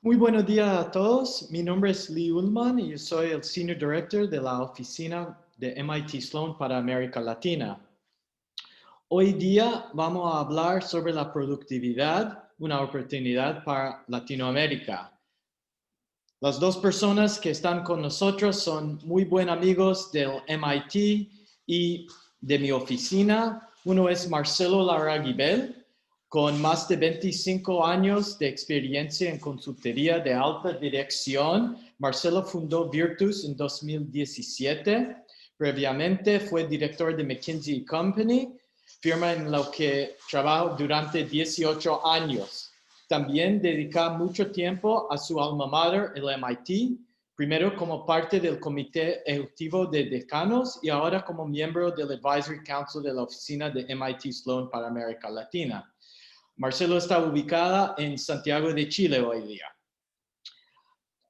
Muy buenos días a todos. Mi nombre es Lee Ullman y yo soy el Senior Director de la oficina de MIT Sloan para América Latina. Hoy día vamos a hablar sobre la productividad, una oportunidad para Latinoamérica. Las dos personas que están con nosotros son muy buenos amigos del MIT y de mi oficina. Uno es Marcelo Larraguibel, con más de 25 años de experiencia en consultoría de alta dirección. Marcelo fundó Virtus en 2017. Previamente fue director de McKinsey & Company, firma en la que trabajó durante 18 años. También dedica mucho tiempo a su alma mater, el MIT, primero como parte del comité ejecutivo de decanos y ahora como miembro del Advisory Council de la oficina de MIT Sloan para América Latina. Marcelo está ubicada en Santiago de Chile hoy día.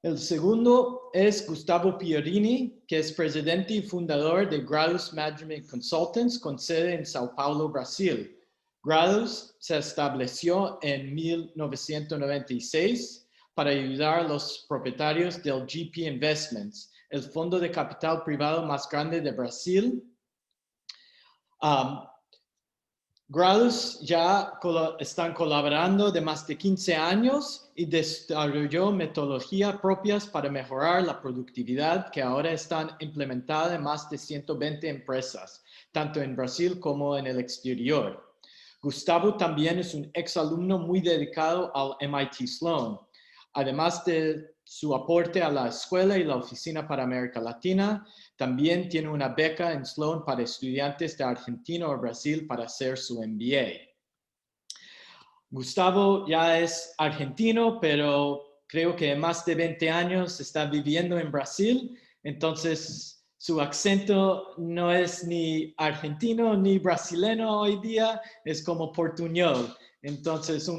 El segundo es Gustavo Piorini, que es presidente y fundador de Gradus Management Consultants con sede en Sao Paulo, Brasil. Gradus se estableció en 1996 para ayudar a los propietarios del GP Investments, el fondo de capital privado más grande de Brasil. Gradus ya están colaborando de más de 15 años y desarrolló metodologías propias para mejorar la productividad que ahora están implementadas en más de 120 empresas, tanto en Brasil como en el exterior. Gustavo también es un exalumno muy dedicado al MIT Sloan. Además de su aporte a la escuela y la oficina para América Latina, también tiene una beca en Sloan para estudiantes de Argentina o Brasil para hacer su MBA. Gustavo ya es argentino, pero creo que más de 20 años está viviendo en Brasil, entonces su acento no es ni argentino ni brasileño hoy día, es como portuñol. Entonces,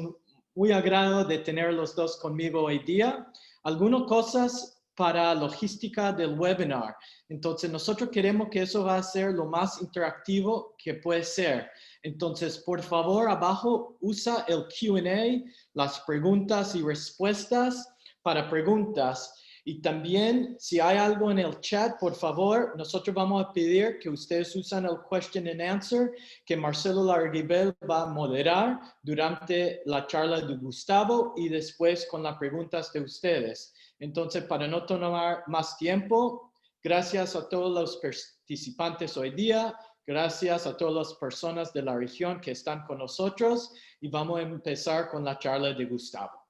muy agrado de tener los dos conmigo hoy día. Algunas cosas para logística del webinar. Entonces, nosotros queremos que eso va a ser lo más interactivo que puede ser. Entonces, por favor, abajo usa el Q&A, las preguntas y respuestas para preguntas. Y también, si hay algo en el chat, por favor, nosotros vamos a pedir que ustedes usen el question and answer que Marcelo Larraguibel va a moderar durante la charla de Gustavo y después con las preguntas de ustedes. Entonces, para no tomar más tiempo, gracias a todos los participantes hoy día. Gracias a todas las personas de la región que están con nosotros y vamos a empezar con la charla de Gustavo.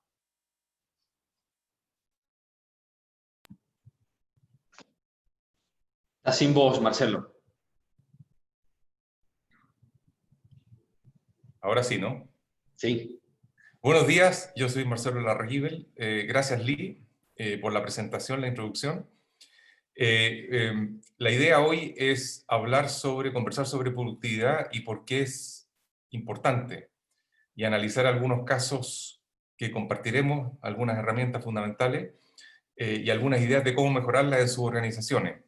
Está sin voz, Marcelo. Ahora sí, ¿no? Sí. Buenos días, yo soy Marcelo Larraguibel. Gracias, Lee, por la presentación, la introducción. La idea hoy es conversar sobre productividad y por qué es importante, y analizar algunos casos que compartiremos, algunas herramientas fundamentales y algunas ideas de cómo mejorarlas en sus organizaciones,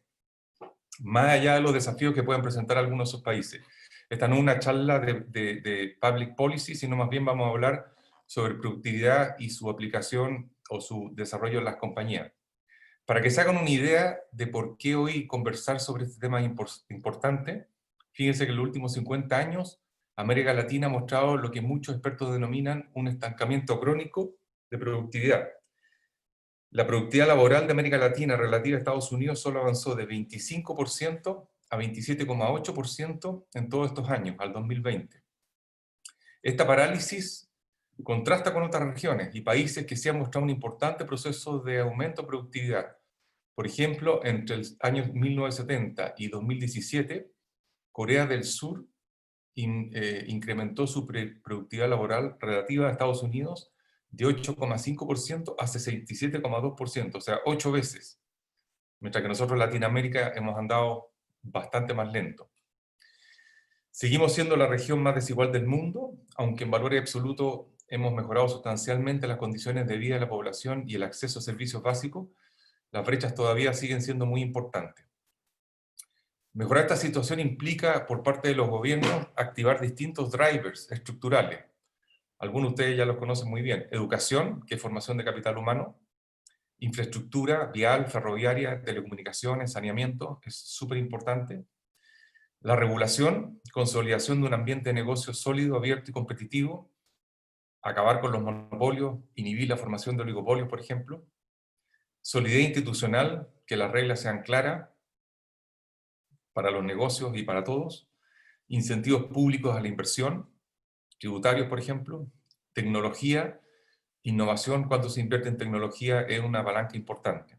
más allá de los desafíos que pueden presentar algunos de esos países. Esta no es una charla de public policy, sino más bien vamos a hablar sobre productividad y su aplicación o su desarrollo en las compañías. Para que se hagan una idea de por qué hoy conversar sobre este tema es importante, fíjense que en los últimos 50 años América Latina ha mostrado lo que muchos expertos denominan un estancamiento crónico de productividad. La productividad laboral de América Latina relativa a Estados Unidos solo avanzó de 25% a 27,8% en todos estos años, al 2020. Esta parálisis contrasta con otras regiones y países que sí han mostrado un importante proceso de aumento de productividad. Por ejemplo, entre el año 1970 y 2017, Corea del Sur incrementó su productividad laboral relativa a Estados Unidos de 8,5% a 67,2%, o sea, 8 veces, mientras que nosotros en Latinoamérica hemos andado bastante más lento. Seguimos siendo la región más desigual del mundo, aunque en valores absolutos hemos mejorado sustancialmente las condiciones de vida de la población y el acceso a servicios básicos, las brechas todavía siguen siendo muy importantes. Mejorar esta situación implica, por parte de los gobiernos, activar distintos drivers estructurales, Algunos de ustedes ya los conocen muy bien. Educación, que es formación de capital humano. Infraestructura, vial, ferroviaria, telecomunicaciones, saneamiento, es súper importante. La regulación, consolidación de un ambiente de negocio sólido, abierto y competitivo. Acabar con los monopolios, inhibir la formación de oligopolios, por ejemplo. Solidez institucional, que las reglas sean claras para los negocios y para todos. Incentivos públicos a la inversión, tributarios, por ejemplo. Tecnología, innovación, cuando se invierte en tecnología es una palanca importante.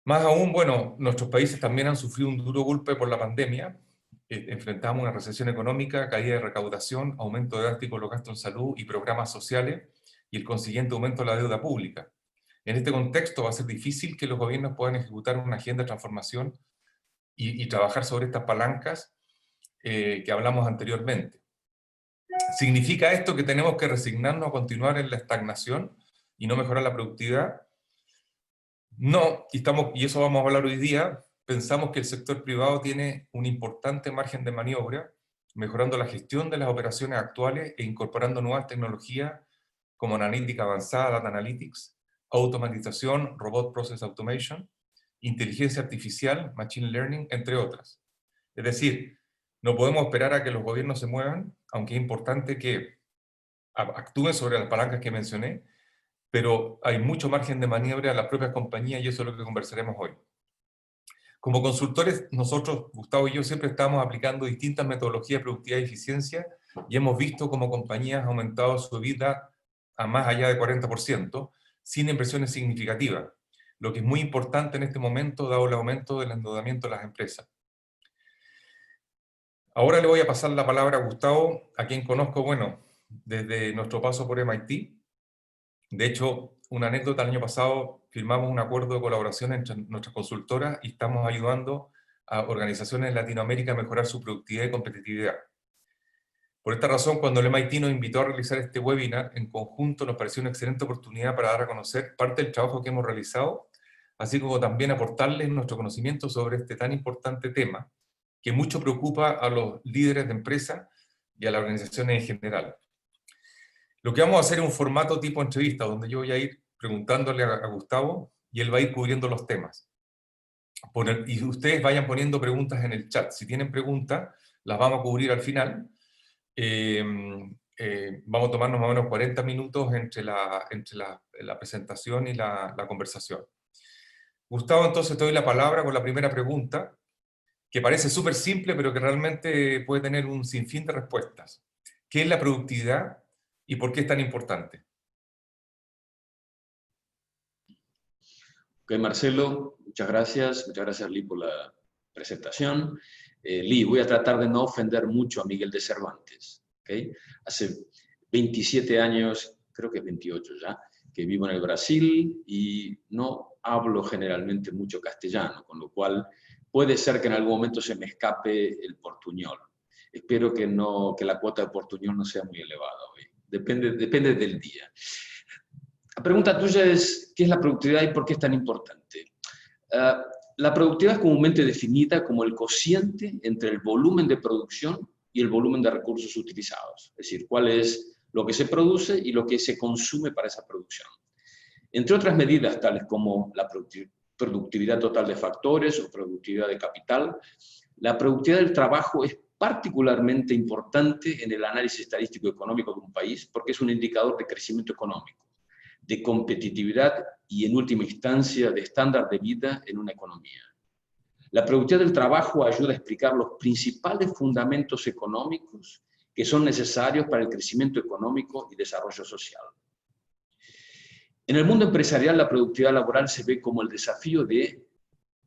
Más aún, bueno, nuestros países también han sufrido un duro golpe por la pandemia. Enfrentamos una recesión económica, caída de recaudación, aumento drástico de los gastos en salud y programas sociales, y el consiguiente aumento de la deuda pública. En este contexto va a ser difícil que los gobiernos puedan ejecutar una agenda de transformación y trabajar sobre estas palancas que hablamos anteriormente. ¿Significa esto que tenemos que resignarnos a continuar en la estagnación y no mejorar la productividad? No, y eso vamos a hablar hoy día. Pensamos que el sector privado tiene un importante margen de maniobra, mejorando la gestión de las operaciones actuales e incorporando nuevas tecnologías como analítica avanzada, data analytics, automatización, robot process automation, inteligencia artificial, machine learning, entre otras. Es decir, no podemos esperar a que los gobiernos se muevan, aunque es importante que actúen sobre las palancas que mencioné, pero hay mucho margen de maniobra a las propias compañías y eso es lo que conversaremos hoy. Como consultores, nosotros, Gustavo y yo, siempre estamos aplicando distintas metodologías de productividad y eficiencia y hemos visto cómo compañías han aumentado su EBITDA a más allá de 40%, sin inversiones significativas, lo que es muy importante en este momento, dado el aumento del endeudamiento de las empresas. Ahora le voy a pasar la palabra a Gustavo, a quien conozco, bueno, desde nuestro paso por MIT. De hecho, una anécdota, el año pasado firmamos un acuerdo de colaboración entre nuestras consultoras y estamos ayudando a organizaciones en Latinoamérica a mejorar su productividad y competitividad. Por esta razón, cuando el MIT nos invitó a realizar este webinar, en conjunto nos pareció una excelente oportunidad para dar a conocer parte del trabajo que hemos realizado, así como también aportarles nuestro conocimiento sobre este tan importante tema, que mucho preocupa a los líderes de empresas y a las organizaciones en general. Lo que vamos a hacer es un formato tipo entrevista, donde yo voy a ir preguntándole a Gustavo y él va a ir cubriendo los temas. Y ustedes vayan poniendo preguntas en el chat. Si tienen preguntas, las vamos a cubrir al final. Vamos a tomarnos más o menos 40 minutos entre la presentación y la conversación. Gustavo, entonces te doy la palabra con la primera pregunta, que parece súper simple, pero que realmente puede tener un sinfín de respuestas. ¿Qué es la productividad y por qué es tan importante? Ok, Marcelo, muchas gracias Lee por la presentación. Lee, voy a tratar de no ofender mucho a Miguel de Cervantes. ¿Okay? Hace 27 años, creo que 28 ya, que vivo en el Brasil y no hablo generalmente mucho castellano, con lo cual puede ser que en algún momento se me escape el portuñol. Espero que la cuota de portuñol no sea muy elevada hoy. Depende del día. La pregunta tuya es, ¿qué es la productividad y por qué es tan importante? La productividad es comúnmente definida como el cociente entre el volumen de producción y el volumen de recursos utilizados. Es decir, cuál es lo que se produce y lo que se consume para esa producción. Entre otras medidas, tales como la productividad total de factores o productividad de capital, la productividad del trabajo es particularmente importante en el análisis estadístico económico de un país porque es un indicador de crecimiento económico, de competitividad y, en última instancia, de estándar de vida en una economía. La productividad del trabajo ayuda a explicar los principales fundamentos económicos que son necesarios para el crecimiento económico y desarrollo social. En el mundo empresarial, la productividad laboral se ve como el desafío de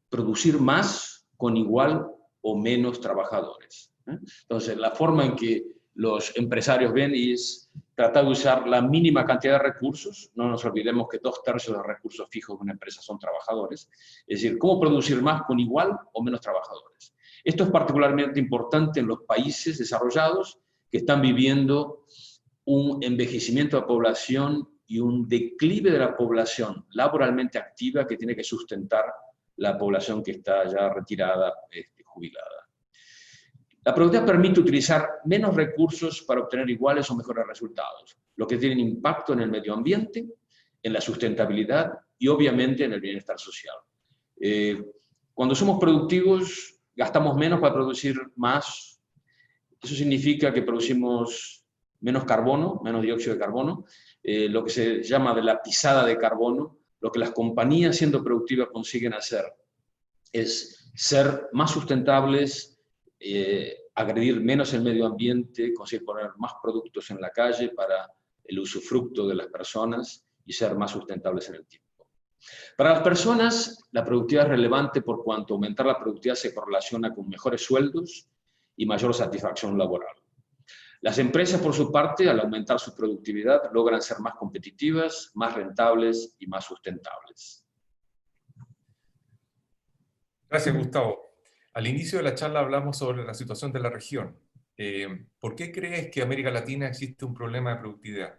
producir más con igual o menos trabajadores. Entonces, la forma en que los empresarios ven es tratar de usar la mínima cantidad de recursos. No nos olvidemos que 2/3 de los recursos fijos de una empresa son trabajadores. Es decir, cómo producir más con igual o menos trabajadores. Esto es particularmente importante en los países desarrollados que están viviendo un envejecimiento de la población y un declive de la población laboralmente activa que tiene que sustentar la población que está ya retirada, jubilada. La productividad permite utilizar menos recursos para obtener iguales o mejores resultados, lo que tiene impacto en el medio ambiente, en la sustentabilidad y obviamente en el bienestar social. Cuando somos productivos, gastamos menos para producir más. Eso significa que producimos menos carbono, menos dióxido de carbono, lo que se llama de la pisada de carbono. Lo que las compañías siendo productivas consiguen hacer es ser más sustentables, agredir menos el medio ambiente, conseguir poner más productos en la calle para el usufructo de las personas y ser más sustentables en el tiempo. Para las personas, la productividad es relevante por cuanto aumentar la productividad se correlaciona con mejores sueldos y mayor satisfacción laboral. Las empresas, por su parte, al aumentar su productividad, logran ser más competitivas, más rentables y más sustentables. Gracias, Gustavo. Al inicio de la charla hablamos sobre la situación de la región. ¿Por qué crees que en América Latina existe un problema de productividad?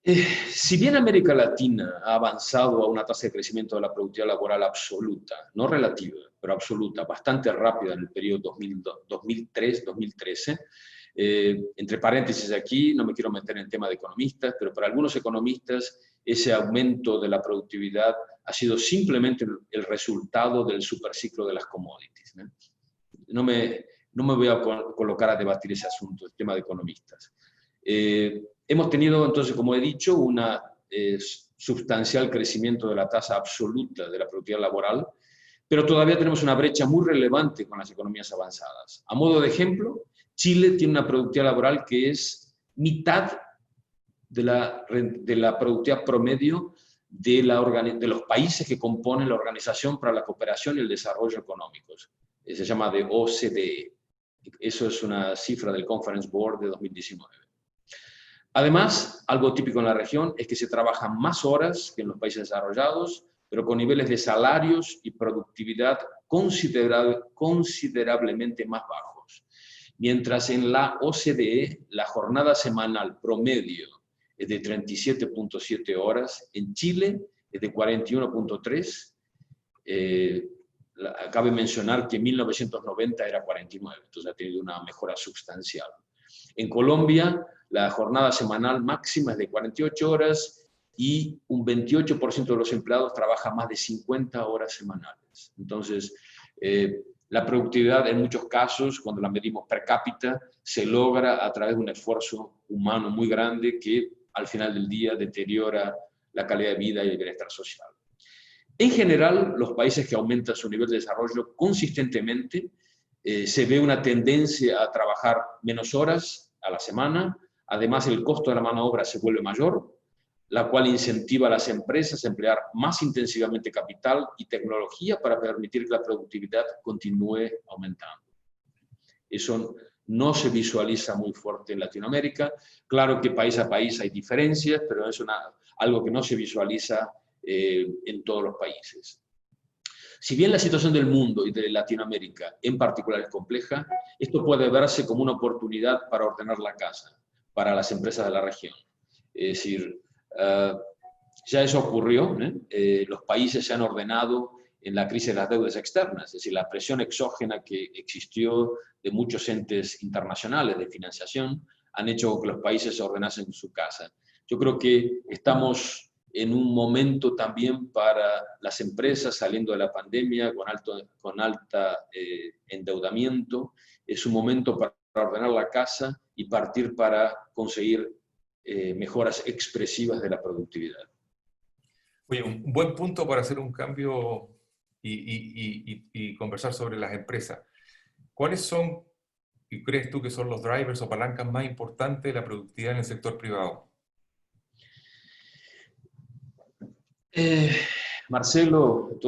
Si bien América Latina ha avanzado a una tasa de crecimiento de la productividad laboral absoluta, no relativa, pero absoluta, bastante rápida en el periodo 2003-2013, entre paréntesis aquí, no me quiero meter en el tema de economistas, pero para algunos economistas ese aumento de la productividad ha sido simplemente el resultado del superciclo de las commodities. No me voy a colocar a debatir ese asunto, el tema de economistas. Hemos tenido, entonces, como he dicho, un sustancial crecimiento de la tasa absoluta de la productividad laboral, pero todavía tenemos una brecha muy relevante con las economías avanzadas. A modo de ejemplo, Chile tiene una productividad laboral que es mitad de la productividad promedio de los países que componen la Organización para la Cooperación y el Desarrollo Económicos. Se llama de OCDE. Eso es una cifra del Conference Board de 2019. Además, algo típico en la región es que se trabajan más horas que en los países desarrollados, pero con niveles de salarios y productividad considerablemente más bajos. Mientras en la OCDE la jornada semanal promedio es de 37.7 horas, en Chile es de 41.3. Cabe mencionar que en 1990 era 49, entonces ha tenido una mejora sustancial. En Colombia, la jornada semanal máxima es de 48 horas y un 28% de los empleados trabaja más de 50 horas semanales. Entonces, la productividad en muchos casos, cuando la medimos per cápita, se logra a través de un esfuerzo humano muy grande que al final del día deteriora la calidad de vida y el bienestar social. En general, los países que aumentan su nivel de desarrollo consistentemente, se ve una tendencia a trabajar menos horas a la semana. Además, el costo de la mano de obra se vuelve mayor, la cual incentiva a las empresas a emplear más intensivamente capital y tecnología para permitir que la productividad continúe aumentando. Eso no se visualiza muy fuerte en Latinoamérica. Claro que país a país hay diferencias, pero es algo que no se visualiza en todos los países. Si bien la situación del mundo y de Latinoamérica en particular es compleja, esto puede verse como una oportunidad para ordenar la casa para las empresas de la región. Es decir, ya eso ocurrió, los países se han ordenado en la crisis de las deudas externas, es decir, la presión exógena que existió de muchos entes internacionales de financiación han hecho que los países se ordenasen en su casa. Yo creo que estamos en un momento también para las empresas saliendo de la pandemia con alta endeudamiento. Es un momento para ordenar la casa y partir para conseguir mejoras expresivas de la productividad. Oye, un buen punto para hacer un cambio y conversar sobre las empresas. ¿Cuáles son, y crees tú que son los drivers o palancas más importantes de la productividad en el sector privado? Marcelo,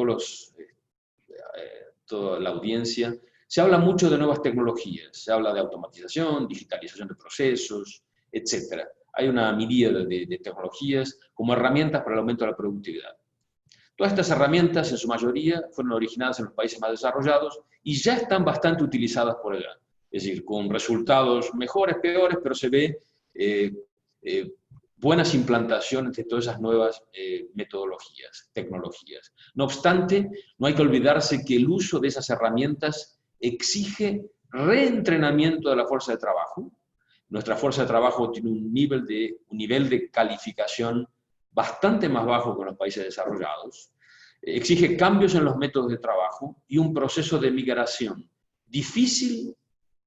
toda la audiencia, se habla mucho de nuevas tecnologías, se habla de automatización, digitalización de procesos, etc. Hay una miríada de tecnologías como herramientas para el aumento de la productividad. Todas estas herramientas, en su mayoría, fueron originadas en los países más desarrollados y ya están bastante utilizadas por allá. Es decir, con resultados mejores, peores, pero se ve buenas implantaciones de todas esas nuevas metodologías, tecnologías. No obstante, no hay que olvidarse que el uso de esas herramientas exige reentrenamiento de la fuerza de trabajo. Nuestra fuerza de trabajo tiene un nivel de calificación bastante más bajo que los países desarrollados. Exige cambios en los métodos de trabajo y un proceso de migración difícil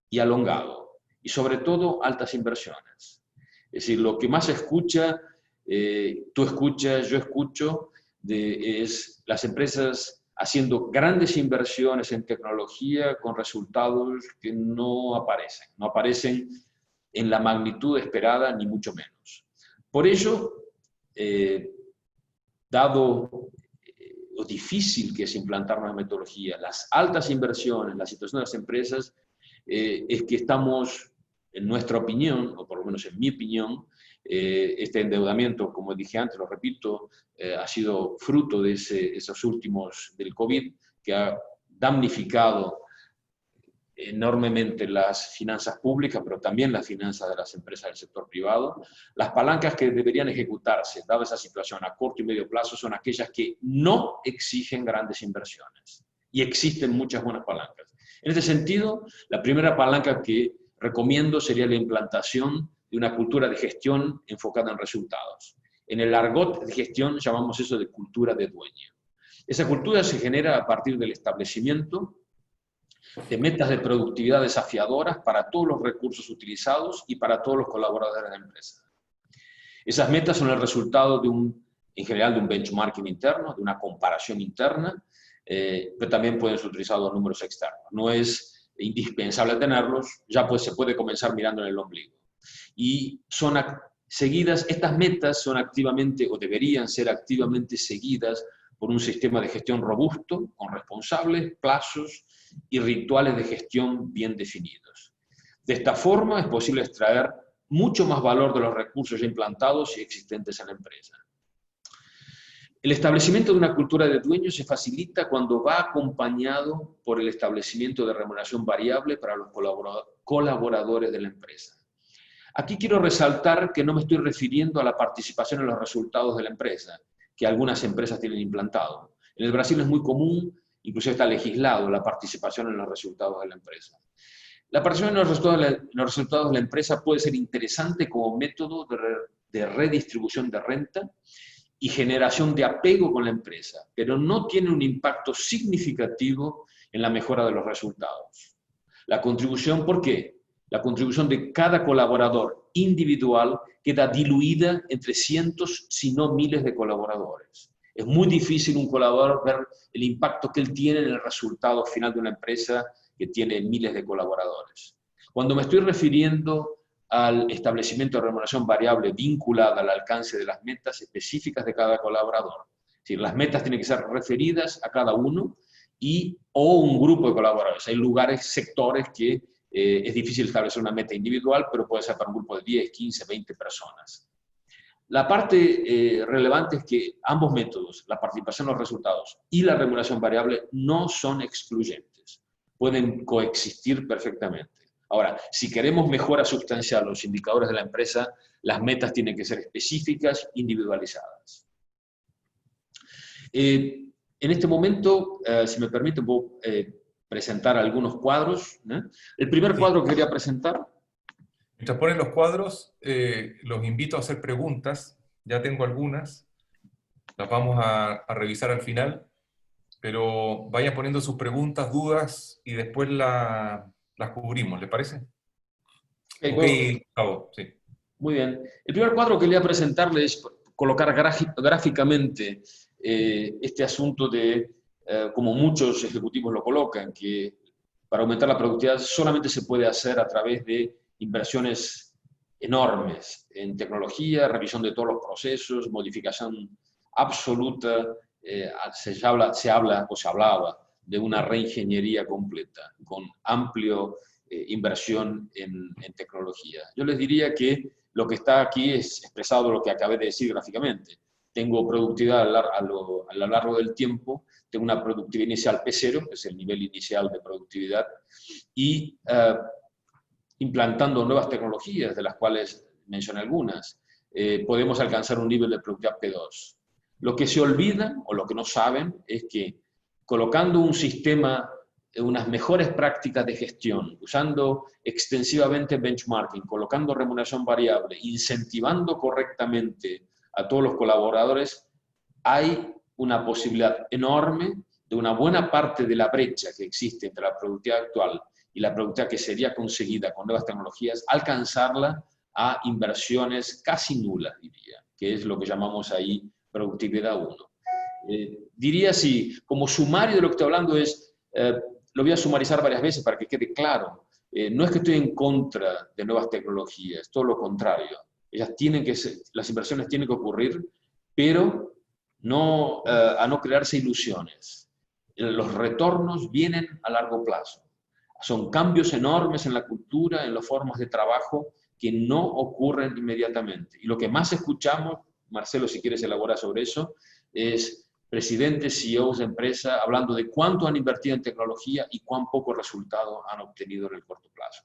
y alongado, y sobre todo altas inversiones. Es decir, lo que más se escucha, tú escuchas, yo escucho, es las empresas haciendo grandes inversiones en tecnología con resultados que no aparecen en la magnitud esperada, ni mucho menos. Por ello, dado lo difícil que es implantar una metodología, las altas inversiones, la situación de las empresas, es que estamos, en nuestra opinión, o por lo menos en mi opinión, este endeudamiento, como dije antes, lo repito, ha sido fruto de esos últimos del COVID, que ha damnificado enormemente las finanzas públicas, pero también las finanzas de las empresas del sector privado. Las palancas que deberían ejecutarse, dada esa situación a corto y medio plazo, son aquellas que no exigen grandes inversiones. Y existen muchas buenas palancas. En este sentido, la primera palanca que recomiendo sería la implantación de una cultura de gestión enfocada en resultados. En el argot de gestión llamamos eso de cultura de dueño. Esa cultura se genera a partir del establecimiento de metas de productividad desafiadoras para todos los recursos utilizados y para todos los colaboradores de la empresa. Esas metas son el resultado en general de un benchmarking interno, de una comparación interna, pero también pueden ser utilizados números externos. No es indispensable tenerlos, ya pues se puede comenzar mirando en el ombligo. Y son seguidas, estas metas son activamente, o deberían ser activamente seguidas por un sistema de gestión robusto, con responsables, plazos y rituales de gestión bien definidos. De esta forma es posible extraer mucho más valor de los recursos ya implantados y existentes en la empresa. El establecimiento de una cultura de dueños se facilita cuando va acompañado por el establecimiento de remuneración variable para los colaboradores de la empresa. Aquí quiero resaltar que no me estoy refiriendo a la participación en los resultados de la empresa, que algunas empresas tienen implantado. En el Brasil es muy común, incluso está legislado, la participación en los resultados de la empresa. La participación en los resultados de la empresa puede ser interesante como método de redistribución de renta y generación de apego con la empresa, pero no tiene un impacto significativo en la mejora de los resultados. La contribución, ¿por qué? La contribución de cada colaborador individual queda diluida entre cientos, si no miles de colaboradores. Es muy difícil un colaborador ver el impacto que él tiene en el resultado final de una empresa que tiene miles de colaboradores. Cuando me estoy refiriendo al establecimiento de remuneración variable vinculada al alcance de las metas específicas de cada colaborador, es decir, las metas tienen que ser referidas a cada uno o un grupo de colaboradores. Hay lugares, sectores que es difícil establecer una meta individual, pero puede ser para un grupo de 10, 15, 20 personas. La parte relevante es que ambos métodos, la participación en los resultados y la remuneración variable, no son excluyentes. Pueden coexistir perfectamente. Ahora, si queremos mejora sustancial en los indicadores de la empresa, las metas tienen que ser específicas, individualizadas. En este momento, si me permite, puedo presentar algunos cuadros. El primer cuadro que quería presentar. Mientras ponen los cuadros, los invito a hacer preguntas. Ya tengo algunas. Las vamos a revisar al final. Pero vayan poniendo sus preguntas, dudas, y después las cubrimos. ¿Les parece? Okay, bueno. Sí. Muy bien. El primer cuadro que quería presentarles es colocar gráficamente este asunto de, como muchos ejecutivos lo colocan, que para aumentar la productividad solamente se puede hacer a través de inversiones enormes en tecnología, revisión de todos los procesos, modificación absoluta. Se hablaba de una reingeniería completa, con amplio inversión en tecnología. Yo les diría que lo que está aquí es expresado lo que acabé de decir gráficamente. Tengo productividad a lo largo del tiempo, tengo una productividad inicial P0, que es el nivel inicial de productividad, y implantando nuevas tecnologías, de las cuales mencioné algunas, podemos alcanzar un nivel de productividad P2. Lo que se olvidan, o lo que no saben, es que colocando un sistema unas mejores prácticas de gestión, usando extensivamente benchmarking, colocando remuneración variable, incentivando correctamente a todos los colaboradores, hay una posibilidad enorme de una buena parte de la brecha que existe entre la productividad actual y la productividad que sería conseguida con nuevas tecnologías, alcanzarla a inversiones casi nulas, diría, que es lo que llamamos ahí productividad 1. Diría si, como sumario de lo que estoy hablando es, lo voy a sumarizar varias veces para que quede claro, no es que estoy en contra de nuevas tecnologías, todo lo contrario. Ellas tienen que ser, las inversiones tienen que ocurrir, pero no, a no crearse ilusiones. Los retornos vienen a largo plazo. Son cambios enormes en la cultura, en las formas de trabajo, que no ocurren inmediatamente. Y lo que más escuchamos, Marcelo, si quieres elaborar sobre eso, es presidentes, CEOs de empresa hablando de cuánto han invertido en tecnología y cuán poco resultado han obtenido en el corto plazo.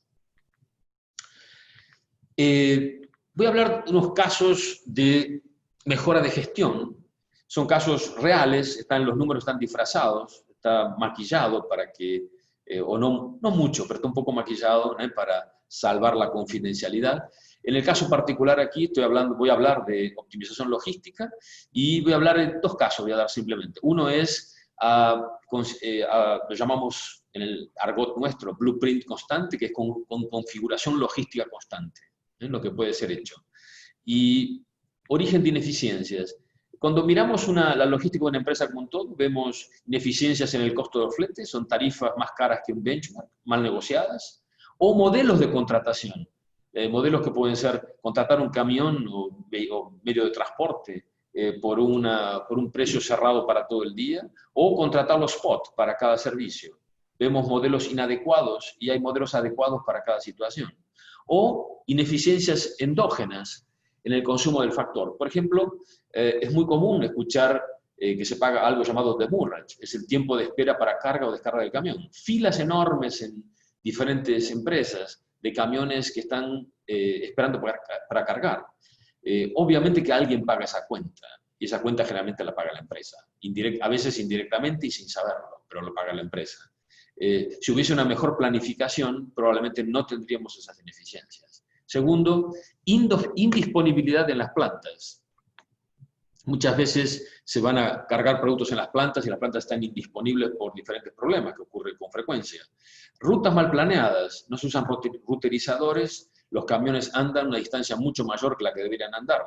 Voy a hablar de unos casos de mejora de gestión. Son casos reales, los números están disfrazados, está maquillado para que, o no mucho, pero está un poco maquillado para salvar la confidencialidad. En el caso particular aquí voy a hablar de optimización logística y voy a hablar de dos casos, voy a dar simplemente. Uno es, lo llamamos en el argot nuestro, blueprint constante, que es con configuración logística constante, lo que puede ser hecho. Y origen de ineficiencias. Cuando miramos la logística de una empresa como un todo, vemos ineficiencias en el costo de flete, son tarifas más caras que un benchmark, mal negociadas, o modelos de contratación. Modelos que pueden ser contratar un camión o medio de transporte por un precio cerrado para todo el día, o contratarlo spot para cada servicio. Vemos modelos inadecuados y hay modelos adecuados para cada situación. O ineficiencias endógenas en el consumo del factor. Por ejemplo, es muy común escuchar que se paga algo llamado demurrage, es el tiempo de espera para carga o descarga del camión. Filas enormes en diferentes empresas de camiones que están esperando para cargar. Obviamente que alguien paga esa cuenta, y esa cuenta generalmente la paga la empresa. A veces indirectamente y sin saberlo, pero lo paga la empresa. Si hubiese una mejor planificación, probablemente no tendríamos esas ineficiencias. Segundo, indisponibilidad en las plantas. Muchas veces se van a cargar productos en las plantas y las plantas están indisponibles por diferentes problemas que ocurren con frecuencia. Rutas mal planeadas, no se usan ruterizadores, los camiones andan una distancia mucho mayor que la que deberían andar.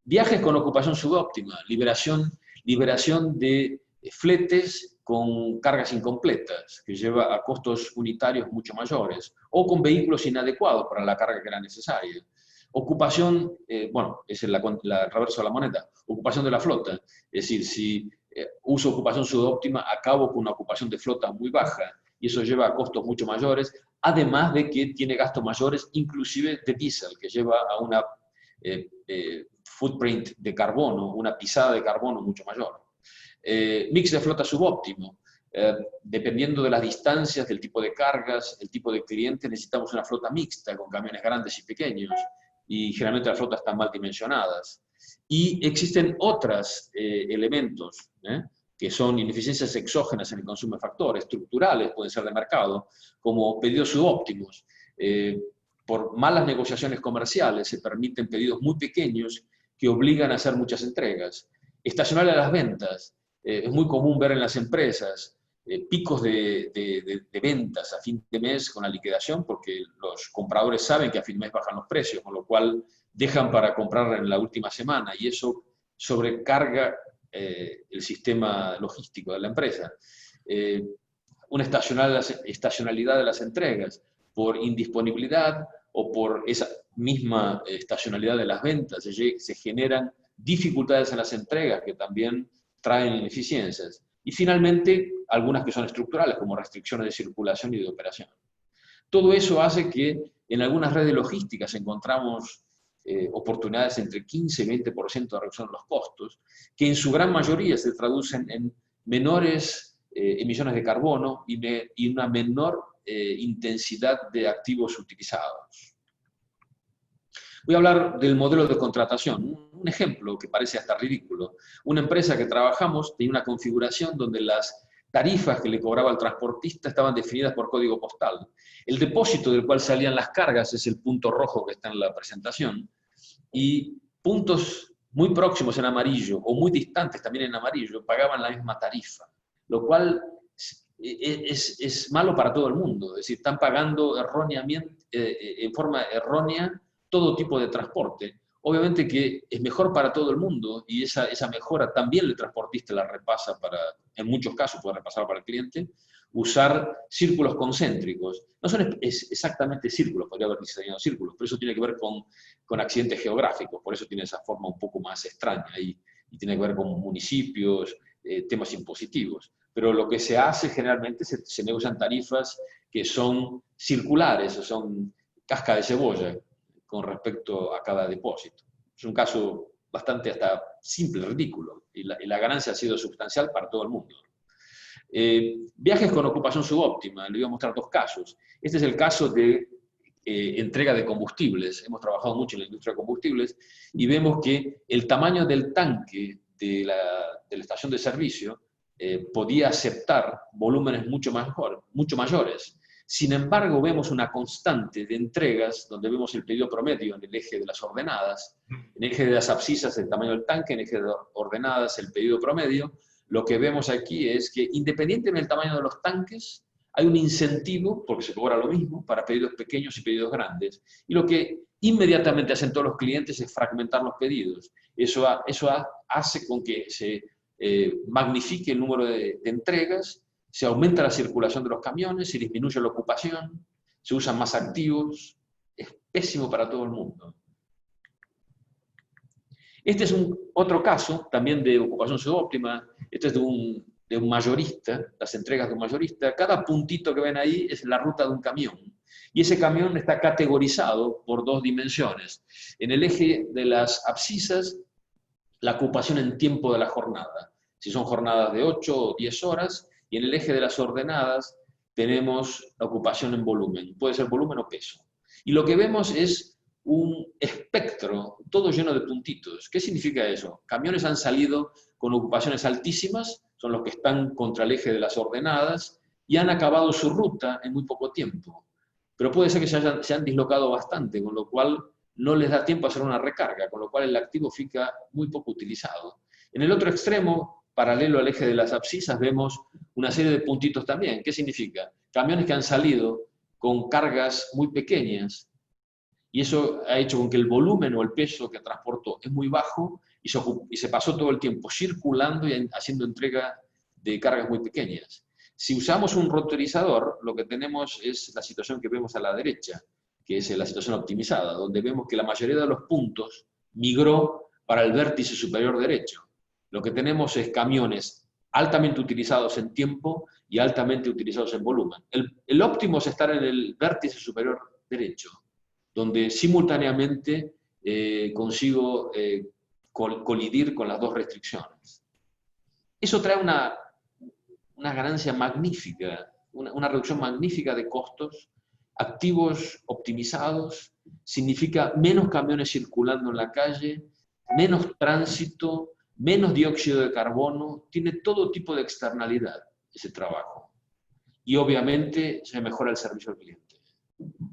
Viajes con ocupación subóptima, liberación de fletes con cargas incompletas, que lleva a costos unitarios mucho mayores, o con vehículos inadecuados para la carga que era necesaria. Ocupación, es el reverso de la moneda, ocupación de la flota, es decir, si uso ocupación subóptima, acabo con una ocupación de flota muy baja, y eso lleva a costos mucho mayores, además de que tiene gastos mayores, inclusive de diésel, que lleva a una footprint de carbono, una pisada de carbono mucho mayor. Mix de flota subóptimo. Dependiendo de las distancias, del tipo de cargas, el tipo de cliente, necesitamos una flota mixta con camiones grandes y pequeños, y generalmente las flotas están mal dimensionadas. Y existen otros elementos, que son ineficiencias exógenas en el consumo de factores, estructurales, pueden ser de mercado, como pedidos subóptimos. Por malas negociaciones comerciales se permiten pedidos muy pequeños que obligan a hacer muchas entregas. Estacionar las ventas. Es muy común ver en las empresas picos de ventas a fin de mes con la liquidación, porque los compradores saben que a fin de mes bajan los precios, con lo cual dejan para comprar en la última semana, y eso sobrecarga el sistema logístico de la empresa. Una estacionalidad de las entregas por indisponibilidad o por esa misma estacionalidad de las ventas, se generan dificultades en las entregas que también traen ineficiencias. Y finalmente, algunas que son estructurales, como restricciones de circulación y de operación. Todo eso hace que en algunas redes logísticas encontramos oportunidades entre 15 y 20% de reducción de los costos, que en su gran mayoría se traducen en menores emisiones de carbono y una menor intensidad de activos utilizados. Voy a hablar del modelo de contratación. Un ejemplo que parece hasta ridículo. Una empresa que trabajamos tiene una configuración donde las tarifas que le cobraba el transportista estaban definidas por código postal. El depósito del cual salían las cargas es el punto rojo que está en la presentación, y puntos muy próximos en amarillo o muy distantes también en amarillo pagaban la misma tarifa, lo cual es malo para todo el mundo. Es decir, están pagando erróneamente, en forma errónea todo tipo de transporte. Obviamente que es mejor para todo el mundo y esa mejora también el transportista la repasa en muchos casos puede repasar para el cliente, usar círculos concéntricos. No son exactamente círculos, podría haber diseñado círculos, pero eso tiene que ver con accidentes geográficos, por eso tiene esa forma un poco más extraña y tiene que ver con municipios, temas impositivos. Pero lo que se hace generalmente se negocian tarifas que son circulares, o son casca de cebolla con respecto a cada depósito. Es un caso bastante hasta simple, ridículo, y la ganancia ha sido sustancial para todo el mundo. Viajes con ocupación subóptima, le voy a mostrar dos casos. Este es el caso de entrega de combustibles. Hemos trabajado mucho en la industria de combustibles y vemos que el tamaño del tanque de la estación de servicio podía aceptar volúmenes mucho mayores. Sin embargo, vemos una constante de entregas donde vemos el pedido promedio en el eje de las ordenadas, en el eje de las abscisas el tamaño del tanque, en el eje de las ordenadas el pedido promedio. Lo que vemos aquí es que independientemente del tamaño de los tanques, hay un incentivo, porque se cobra lo mismo, para pedidos pequeños y pedidos grandes. Y lo que inmediatamente hacen todos los clientes es fragmentar los pedidos. Eso hace con que se magnifique el número de entregas, se aumenta la circulación de los camiones, se disminuye la ocupación, se usan más activos, es pésimo para todo el mundo. Este es otro caso también de ocupación subóptima. Este es de un mayorista, las entregas de un mayorista. Cada puntito que ven ahí es la ruta de un camión. Y ese camión está categorizado por dos dimensiones. En el eje de las abscisas, la ocupación en tiempo de la jornada. Si son jornadas de 8 o 10 horas, y en el eje de las ordenadas tenemos la ocupación en volumen. Puede ser volumen o peso. Y lo que vemos es un espectro todo lleno de puntitos. ¿Qué significa eso? Camiones han salido con ocupaciones altísimas, son los que están contra el eje de las ordenadas, y han acabado su ruta en muy poco tiempo. Pero puede ser que se han dislocado bastante, con lo cual no les da tiempo a hacer una recarga, con lo cual el activo fica muy poco utilizado. En el otro extremo, paralelo al eje de las abscisas, vemos una serie de puntitos también. ¿Qué significa? Camiones que han salido con cargas muy pequeñas, y eso ha hecho con que el volumen o el peso que transportó es muy bajo y se pasó todo el tiempo circulando y haciendo entrega de cargas muy pequeñas. Si usamos un rotorizador, lo que tenemos es la situación que vemos a la derecha, que es la situación optimizada, donde vemos que la mayoría de los puntos migró para el vértice superior derecho. Lo que tenemos es camiones altamente utilizados en tiempo y altamente utilizados en volumen. El óptimo es estar en el vértice superior derecho, donde simultáneamente consigo colidir con las dos restricciones. Eso trae una ganancia magnífica, una reducción magnífica de costos, activos optimizados, significa menos camiones circulando en la calle, menos tránsito, menos dióxido de carbono, tiene todo tipo de externalidad ese trabajo. Y obviamente se mejora el servicio al cliente.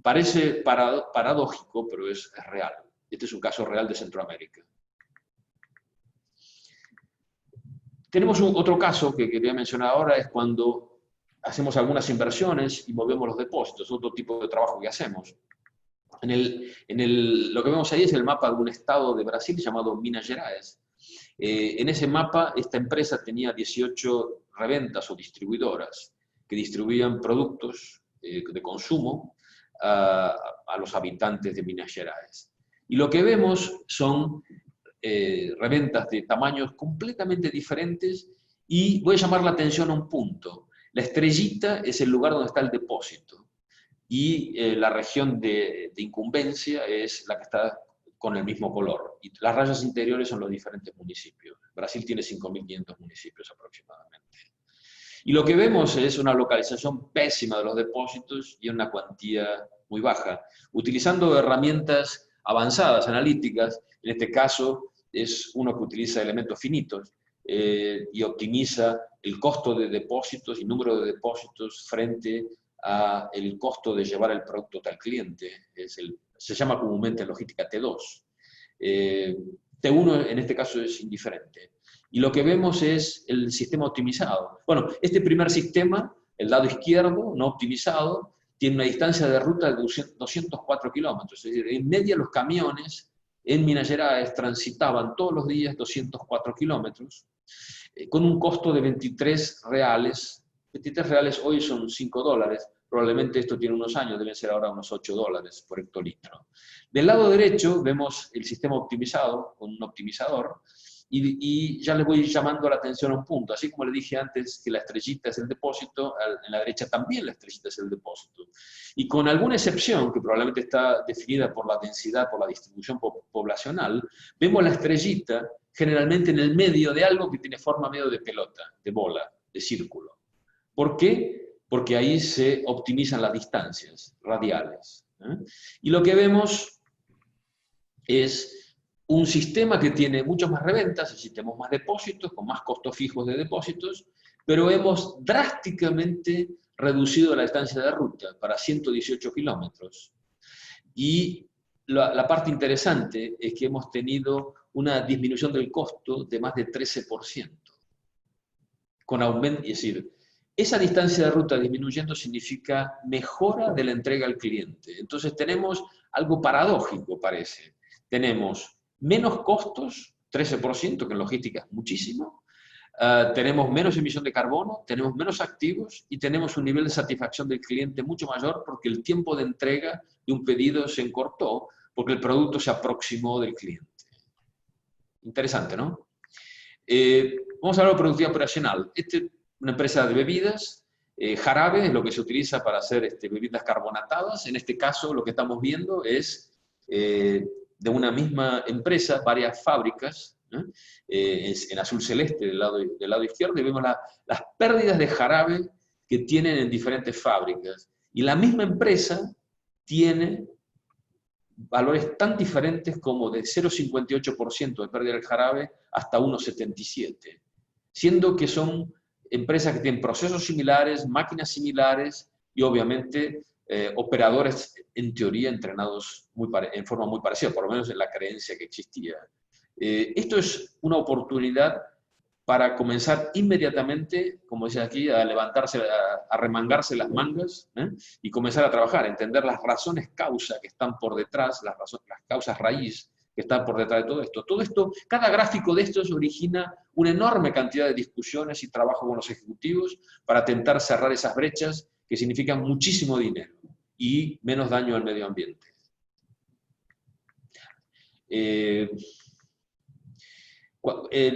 Parece paradójico, pero es real. Este es un caso real de Centroamérica. Tenemos otro caso que quería mencionar ahora, es cuando hacemos algunas inversiones y movemos los depósitos, otro tipo de trabajo que hacemos. Lo que vemos ahí es el mapa de un estado de Brasil llamado Minas Gerais. En ese mapa, esta empresa tenía 18 reventas o distribuidoras que distribuían productos de consumo a los habitantes de Minas Gerais. Y lo que vemos son reventas de tamaños completamente diferentes y voy a llamar la atención a un punto. La estrellita es el lugar donde está el depósito y la región de incumbencia es la que está con el mismo color. Y las rayas interiores son los diferentes municipios. Brasil tiene 5.500 municipios aproximadamente. Y lo que vemos es una localización pésima de los depósitos y una cuantía muy baja. Utilizando herramientas avanzadas, analíticas, en este caso es uno que utiliza elementos finitos, y optimiza el costo de depósitos y número de depósitos frente a el costo de llevar el producto al cliente. Se llama comúnmente logística T2. T1 en este caso es indiferente. Y lo que vemos es el sistema optimizado. Bueno, este primer sistema, el lado izquierdo, no optimizado, tiene una distancia de ruta de 204 kilómetros. Es decir, en media los camiones en Minas Gerais transitaban todos los días 204 kilómetros, con un costo de 23 reales. 23 reales hoy son $5, probablemente esto tiene unos años, deben ser ahora unos $8 por hectolitro. Del lado derecho vemos el sistema optimizado, con un optimizador, y ya les voy llamando la atención a un punto. Así como le dije antes que la estrellita es el depósito, en la derecha también la estrellita es el depósito. Y con alguna excepción, que probablemente está definida por la densidad, por la distribución poblacional, vemos la estrellita generalmente en el medio de algo que tiene forma medio de pelota, de bola, de círculo. ¿Por qué? Porque ahí se optimizan las distancias radiales. Y lo que vemos es un sistema que tiene muchas más reventas, necesitamos más depósitos, con más costos fijos de depósitos, pero hemos drásticamente reducido la distancia de ruta para 118 kilómetros. Y la parte interesante es que hemos tenido una disminución del costo de más de 13%. Con aumento, es decir, esa distancia de ruta disminuyendo significa mejora de la entrega al cliente. Entonces tenemos algo paradójico, parece. Tenemos menos costos, 13%, que en logística es muchísimo, tenemos menos emisión de carbono, tenemos menos activos y tenemos un nivel de satisfacción del cliente mucho mayor porque el tiempo de entrega de un pedido se encortó porque el producto se aproximó del cliente. Interesante, ¿no? Vamos a hablar de productividad operacional. Esta es una empresa de bebidas, jarabe es lo que se utiliza para hacer bebidas carbonatadas. En este caso lo que estamos viendo es de una misma empresa, varias fábricas, en azul celeste del lado izquierdo, y vemos las pérdidas de jarabe que tienen en diferentes fábricas. Y la misma empresa tiene valores tan diferentes como de 0,58% de pérdida del jarabe hasta 1,77%, siendo que son empresas que tienen procesos similares, máquinas similares y obviamente operadores en teoría entrenados en forma muy parecida, por lo menos en la creencia que existía. Esto es una oportunidad para comenzar inmediatamente, como dice aquí, a levantarse, a remangarse las mangas y comenzar a trabajar, a entender las razones causa que están por detrás, las causas raíz que están por detrás de todo esto. Todo esto, cada gráfico de estos origina una enorme cantidad de discusiones y trabajo con los ejecutivos para intentar cerrar esas brechas que significan muchísimo dinero y menos daño al medio ambiente.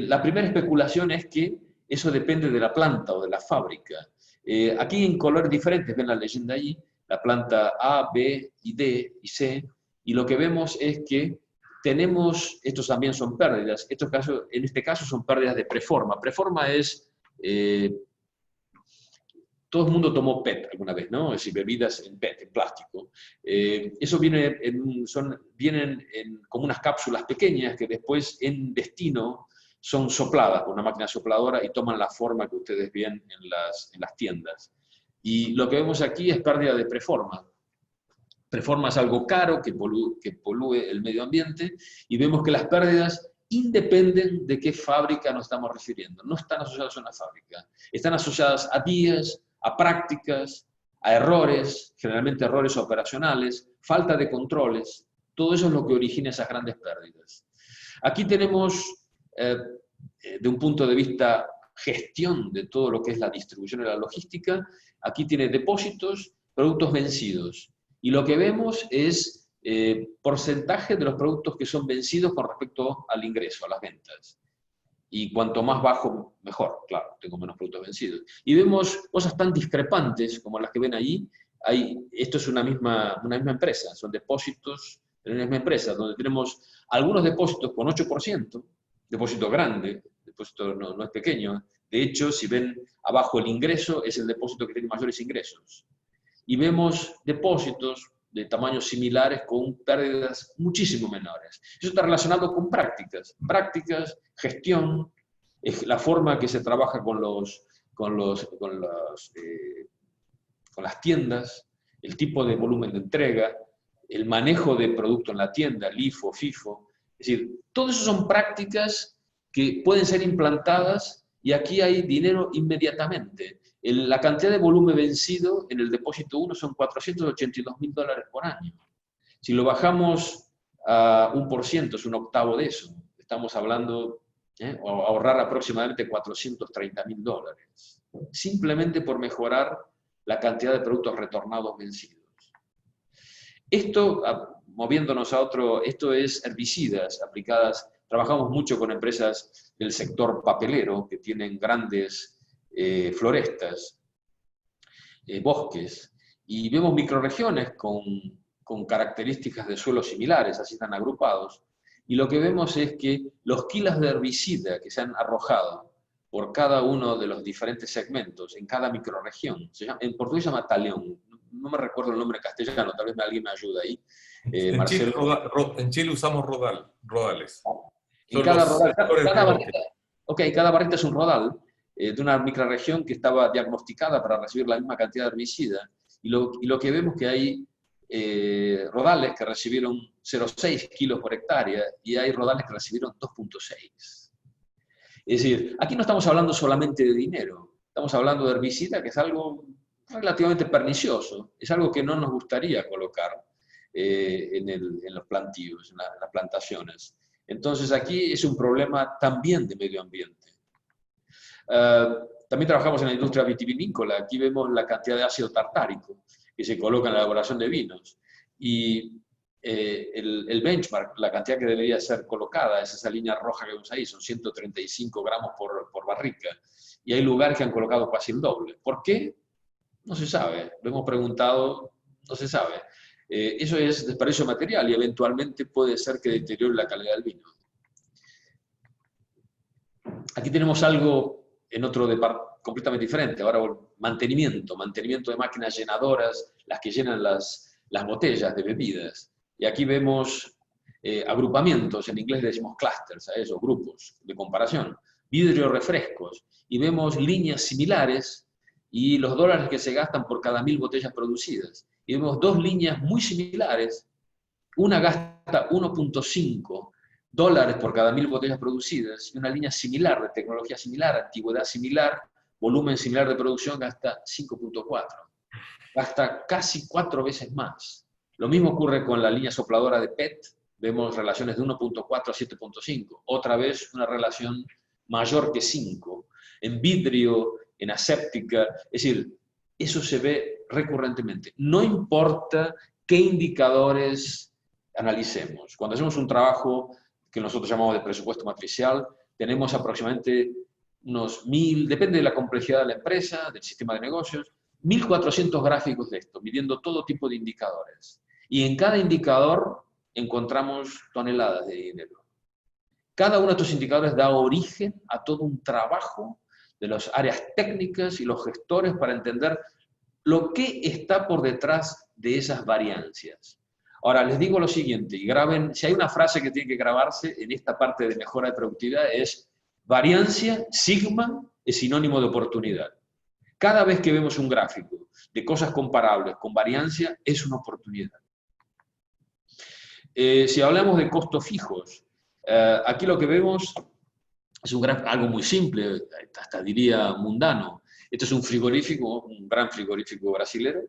La primera especulación es que eso depende de la planta o de la fábrica. Aquí en colores diferentes, ven la leyenda ahí, la planta A, B, y D y C, y lo que vemos es que tenemos, estos también son pérdidas, en este caso son pérdidas de preforma. Preforma es, todo el mundo tomó PET alguna vez, ¿no? Es decir, bebidas en PET, en plástico. Eso vienen como unas cápsulas pequeñas que después en destino son sopladas por una máquina sopladora y toman la forma que ustedes ven en las tiendas. Y lo que vemos aquí es pérdida de preforma. Preforma es algo caro que polúe el medio ambiente y vemos que las pérdidas independen de qué fábrica nos estamos refiriendo. No están asociadas a una fábrica. Están asociadas a días, a prácticas, a errores, generalmente errores operacionales, falta de controles. Todo eso es lo que origina esas grandes pérdidas. Aquí tenemos, de un punto de vista gestión de todo lo que es la distribución y la logística, aquí tiene depósitos, productos vencidos. Y lo que vemos es porcentaje de los productos que son vencidos con respecto al ingreso, a las ventas. Y cuanto más bajo, mejor, claro, tengo menos productos vencidos. Y vemos cosas tan discrepantes como las que ven allí. Esto es una misma empresa, son depósitos de una misma empresa, donde tenemos algunos depósitos con 8%, depósito grande, depósito no es pequeño. De hecho, si ven abajo el ingreso, es el depósito que tiene mayores ingresos. Y vemos depósitos de tamaños similares con pérdidas muchísimo menores. Eso está relacionado con prácticas, gestión, es la forma que se trabaja con las tiendas, el tipo de volumen de entrega, el manejo de producto en la tienda, LIFO, FIFO. Es decir, todo eso son prácticas que pueden ser implantadas y aquí hay dinero inmediatamente. La cantidad de volumen vencido en el depósito 1 son $482.000 por año. Si lo bajamos a 1%, es un octavo de eso. Estamos hablando de ahorrar aproximadamente $430.000. Simplemente por mejorar la cantidad de productos retornados vencidos. Esto, moviéndonos a otro, esto es herbicidas aplicadas. Trabajamos mucho con empresas del sector papelero que tienen grandes florestas, bosques, y vemos microrregiones con características de suelo similares, así están agrupados, y lo que vemos es que los kilos de herbicida que se han arrojado por cada uno de los diferentes segmentos en cada microrregión, en portugués se llama talión, no me recuerdo el nombre castellano, tal vez alguien me ayuda ahí. En Chile usamos rodales. En cada rodal, cada barrita es un rodal de una microrregión que estaba diagnosticada para recibir la misma cantidad de herbicida, y lo que vemos que hay rodales que recibieron 0,6 kilos por hectárea y hay rodales que recibieron 2,6. Es decir, aquí no estamos hablando solamente de dinero, estamos hablando de herbicida, que es algo relativamente pernicioso, es algo que no nos gustaría colocar en los plantíos, en las plantaciones. Entonces aquí es un problema también de medio ambiente. También trabajamos en la industria vitivinícola, aquí vemos la cantidad de ácido tartárico que se coloca en la elaboración de vinos. Y el benchmark, la cantidad que debería ser colocada, es esa línea roja que vemos ahí, son 135 gramos por barrica. Y hay lugares que han colocado casi el doble. ¿Por qué? No se sabe. Lo hemos preguntado, no se sabe. Eso es desperdicio material y eventualmente puede ser que deteriore la calidad del vino. Aquí tenemos algo en otro departamento completamente diferente. Ahora, mantenimiento de máquinas llenadoras, las que llenan las botellas de bebidas. Y aquí vemos agrupamientos, en inglés le decimos clusters a esos grupos de comparación. Vidrio, refrescos. Y vemos líneas similares y los dólares que se gastan por cada 1000 botellas producidas. Y vemos dos líneas muy similares. Una gasta 1.5 dólares por cada 1000 botellas producidas, y una línea similar, de tecnología similar, antigüedad similar, volumen similar de producción, gasta 5.4. Gasta casi 4 veces más. Lo mismo ocurre con la línea sopladora de PET, vemos relaciones de 1.4 a 7.5. Otra vez una relación mayor que 5. En vidrio, en aséptica, es decir, eso se ve recurrentemente. No importa qué indicadores analicemos. Cuando hacemos un trabajo que nosotros llamamos de presupuesto matricial, tenemos aproximadamente unos 1000, depende de la complejidad de la empresa, del sistema de negocios, 1400 gráficos de esto, midiendo todo tipo de indicadores. Y en cada indicador encontramos toneladas de dinero. Cada uno de estos indicadores da origen a todo un trabajo de las áreas técnicas y los gestores para entender lo que está por detrás de esas variancias. Ahora, les digo lo siguiente, y graben, si hay una frase que tiene que grabarse en esta parte de mejora de productividad es: variancia, sigma, es sinónimo de oportunidad. Cada vez que vemos un gráfico de cosas comparables con variancia, es una oportunidad. Si hablamos de costos fijos, aquí lo que vemos es algo muy simple, hasta diría mundano. Este es un frigorífico, un gran frigorífico brasilero,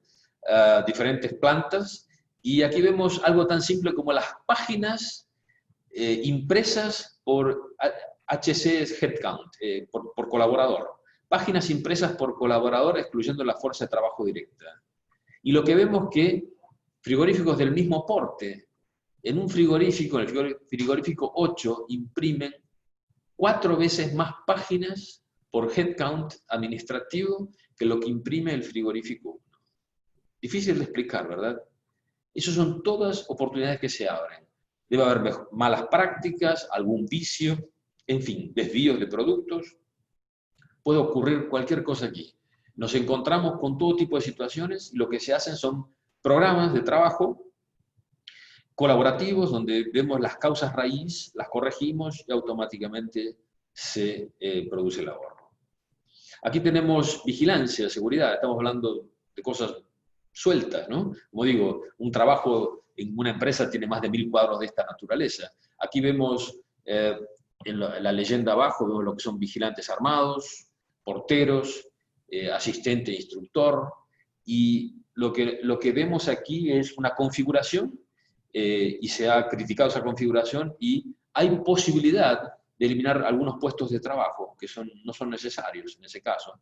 diferentes plantas, y aquí vemos algo tan simple como las páginas impresas por HC Headcount, por colaborador. Páginas impresas por colaborador, excluyendo la fuerza de trabajo directa. Y lo que vemos que frigoríficos del mismo porte, en un frigorífico, en el frigorífico 8, imprimen 4 veces más páginas por headcount administrativo que lo que imprime el frigorífico 1. Difícil de explicar, ¿verdad? Esas son todas oportunidades que se abren. Debe haber malas prácticas, algún vicio, en fin, desvíos de productos. Puede ocurrir cualquier cosa aquí. Nos encontramos con todo tipo de situaciones y lo que se hacen son programas de trabajo colaborativos donde vemos las causas raíz, las corregimos y automáticamente se produce el ahorro. Aquí tenemos vigilancia, seguridad, estamos hablando de cosas sueltas, ¿no? Como digo, un trabajo en una empresa tiene más de 1000 cuadros de esta naturaleza. Aquí vemos, en la leyenda abajo, vemos lo que son vigilantes armados, porteros, asistente e instructor, y lo que vemos aquí es una configuración, y se ha criticado esa configuración, y hay posibilidad de eliminar algunos puestos de trabajo que no son necesarios en ese caso.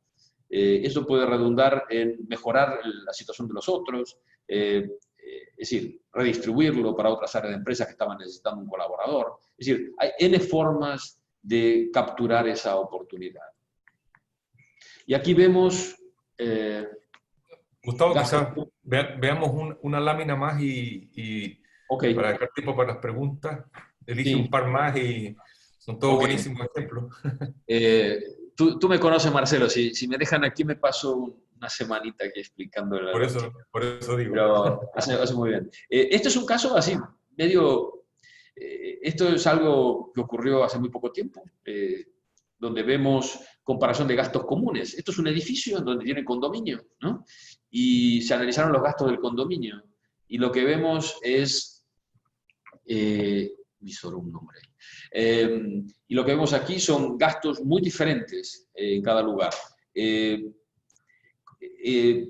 Eso puede redundar en mejorar la situación de los otros, es decir, redistribuirlo para otras áreas de empresas que estaban necesitando un colaborador. Es decir, hay N formas de capturar esa oportunidad. Y aquí vemos... Gustavo, quizás veamos una lámina más okay, para dejar tiempo para las preguntas. Elige sí, un par más y son todos okay, buenísimos ejemplos. Tú me conoces, Marcelo, si me dejan aquí me paso una semanita aquí explicando. Por eso digo. Pero hace muy bien. Este es un caso así, medio... esto es algo que ocurrió hace muy poco tiempo, donde vemos comparación de gastos comunes. Esto es un edificio donde tiene condominio, ¿no? Y se analizaron los gastos del condominio. Y lo que vemos es... un nombre. Y lo que vemos aquí son gastos muy diferentes en cada lugar.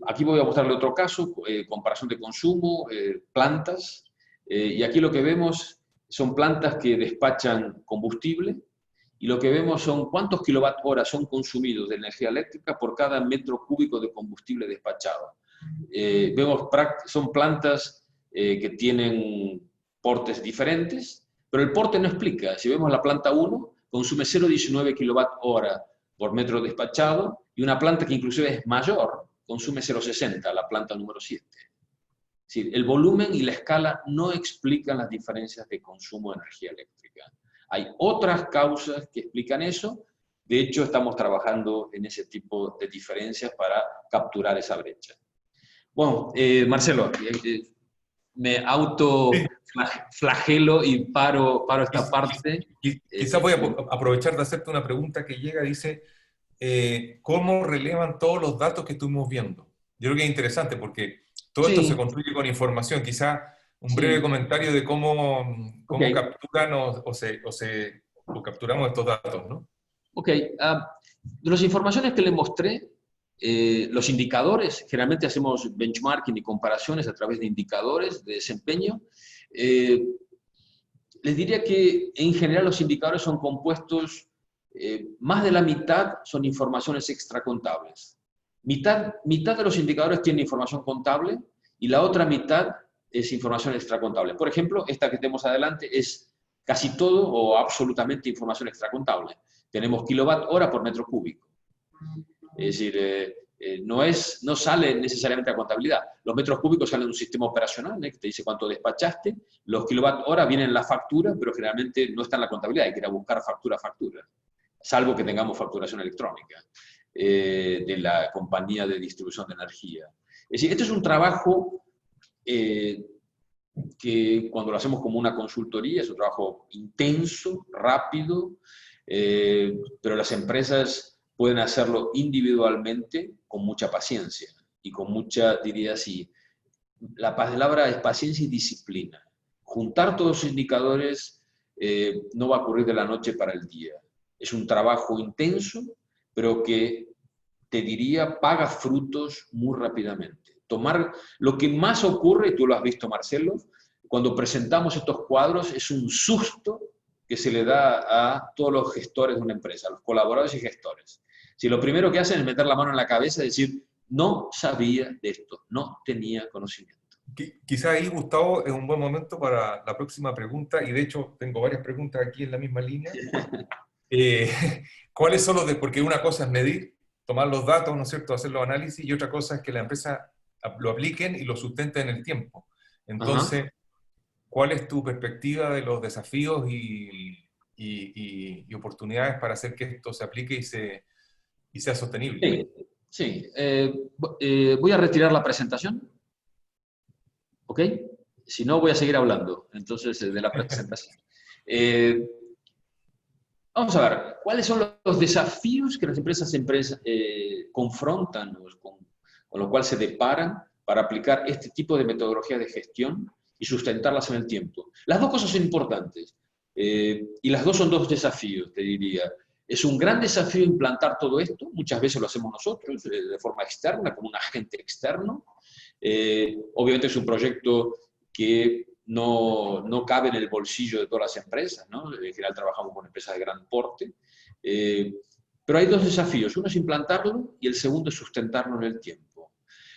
Aquí voy a mostrarle otro caso, comparación de consumo, plantas, y aquí lo que vemos son plantas que despachan combustible, y lo que vemos son cuántos kilowatt-hora son consumidos de energía eléctrica por cada metro cúbico de combustible despachado. Son plantas que tienen portes diferentes, pero el porte no explica. Si vemos la planta 1, consume 0,19 kWh por metro despachado, y una planta que inclusive es mayor, consume 0,60, la planta número 7. Es decir, el volumen y la escala no explican las diferencias de consumo de energía eléctrica. Hay otras causas que explican eso. De hecho, estamos trabajando en ese tipo de diferencias para capturar esa brecha. Bueno, Marcelo, me autoflagelo y paro esta parte. Quizás voy a aprovechar de hacerte una pregunta que llega, dice, ¿cómo relevan todos los datos que estuvimos viendo? Yo creo que es interesante porque todo esto se construye con información. Quizás un breve comentario de cómo capturan o capturamos estos datos, ¿no? Ok, de las informaciones que le mostré, los indicadores, generalmente hacemos benchmarking y comparaciones a través de indicadores de desempeño. Les diría que en general los indicadores son compuestos, más de la mitad son informaciones extracontables. Mitad de los indicadores tienen información contable y la otra mitad es información extracontable. Por ejemplo, esta que tenemos adelante es casi todo o absolutamente información extracontable. Tenemos kilowatt-hora por metro cúbico. Es decir, no sale necesariamente a contabilidad. Los metros cúbicos salen de un sistema operacional, que te dice cuánto despachaste. Los kilowatt-hora vienen en la factura, pero generalmente no está en la contabilidad. Hay que ir a buscar factura a factura, salvo que tengamos facturación electrónica de la compañía de distribución de energía. Es decir, este es un trabajo que cuando lo hacemos como una consultoría es un trabajo intenso, rápido, pero las empresas pueden hacerlo individualmente con mucha paciencia y con mucha, diría así, la palabra es paciencia y disciplina. Juntar todos los indicadores no va a ocurrir de la noche para el día. Es un trabajo intenso, pero que, te diría, paga frutos muy rápidamente. Tomar lo que más ocurre, y tú lo has visto, Marcelo, cuando presentamos estos cuadros, es un susto que se le da a todos los gestores de una empresa, a los colaboradores y gestores. Si lo primero que hacen es meter la mano en la cabeza y decir, no sabía de esto, no tenía conocimiento. Quizá ahí, Gustavo, es un buen momento para la próxima pregunta, y de hecho tengo varias preguntas aquí en la misma línea. ¿Cuáles son porque una cosa es medir, tomar los datos, ¿no es cierto?, hacer los análisis, y otra cosa es que la empresa lo apliquen y lo sustenten en el tiempo. Entonces, ¿cuál es tu perspectiva de los desafíos y oportunidades para hacer que esto se aplique y sea sostenible? Sí. Voy a retirar la presentación. ¿Ok? Si no, voy a seguir hablando, entonces, de la presentación. Vamos a ver, ¿cuáles son los desafíos que las empresas confrontan con lo cual se deparan para aplicar este tipo de metodología de gestión y sustentarlas en el tiempo? Las dos cosas son importantes y las dos son dos desafíos, te diría. Es un gran desafío implantar todo esto, muchas veces lo hacemos nosotros de forma externa, como un agente externo. Obviamente es un proyecto que no cabe en el bolsillo de todas las empresas, ¿no? En general trabajamos con empresas de gran porte, pero hay dos desafíos, uno es implantarlo y el segundo es sustentarlo en el tiempo.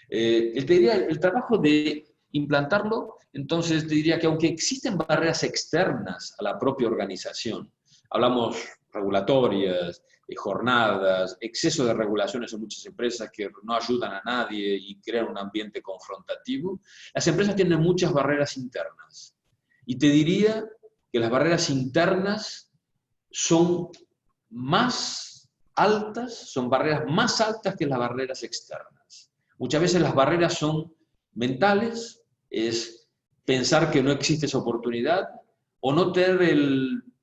Te diría, el trabajo de implantarlo, entonces te diría que aunque existen barreras externas a la propia organización, hablamos regulatorias, jornadas, exceso de regulaciones en muchas empresas que no ayudan a nadie y crean un ambiente confrontativo, las empresas tienen muchas barreras internas. Y te diría que las barreras internas son más altas, son barreras más altas que las barreras externas. Muchas veces las barreras son mentales, es pensar que no existe esa oportunidad o no tener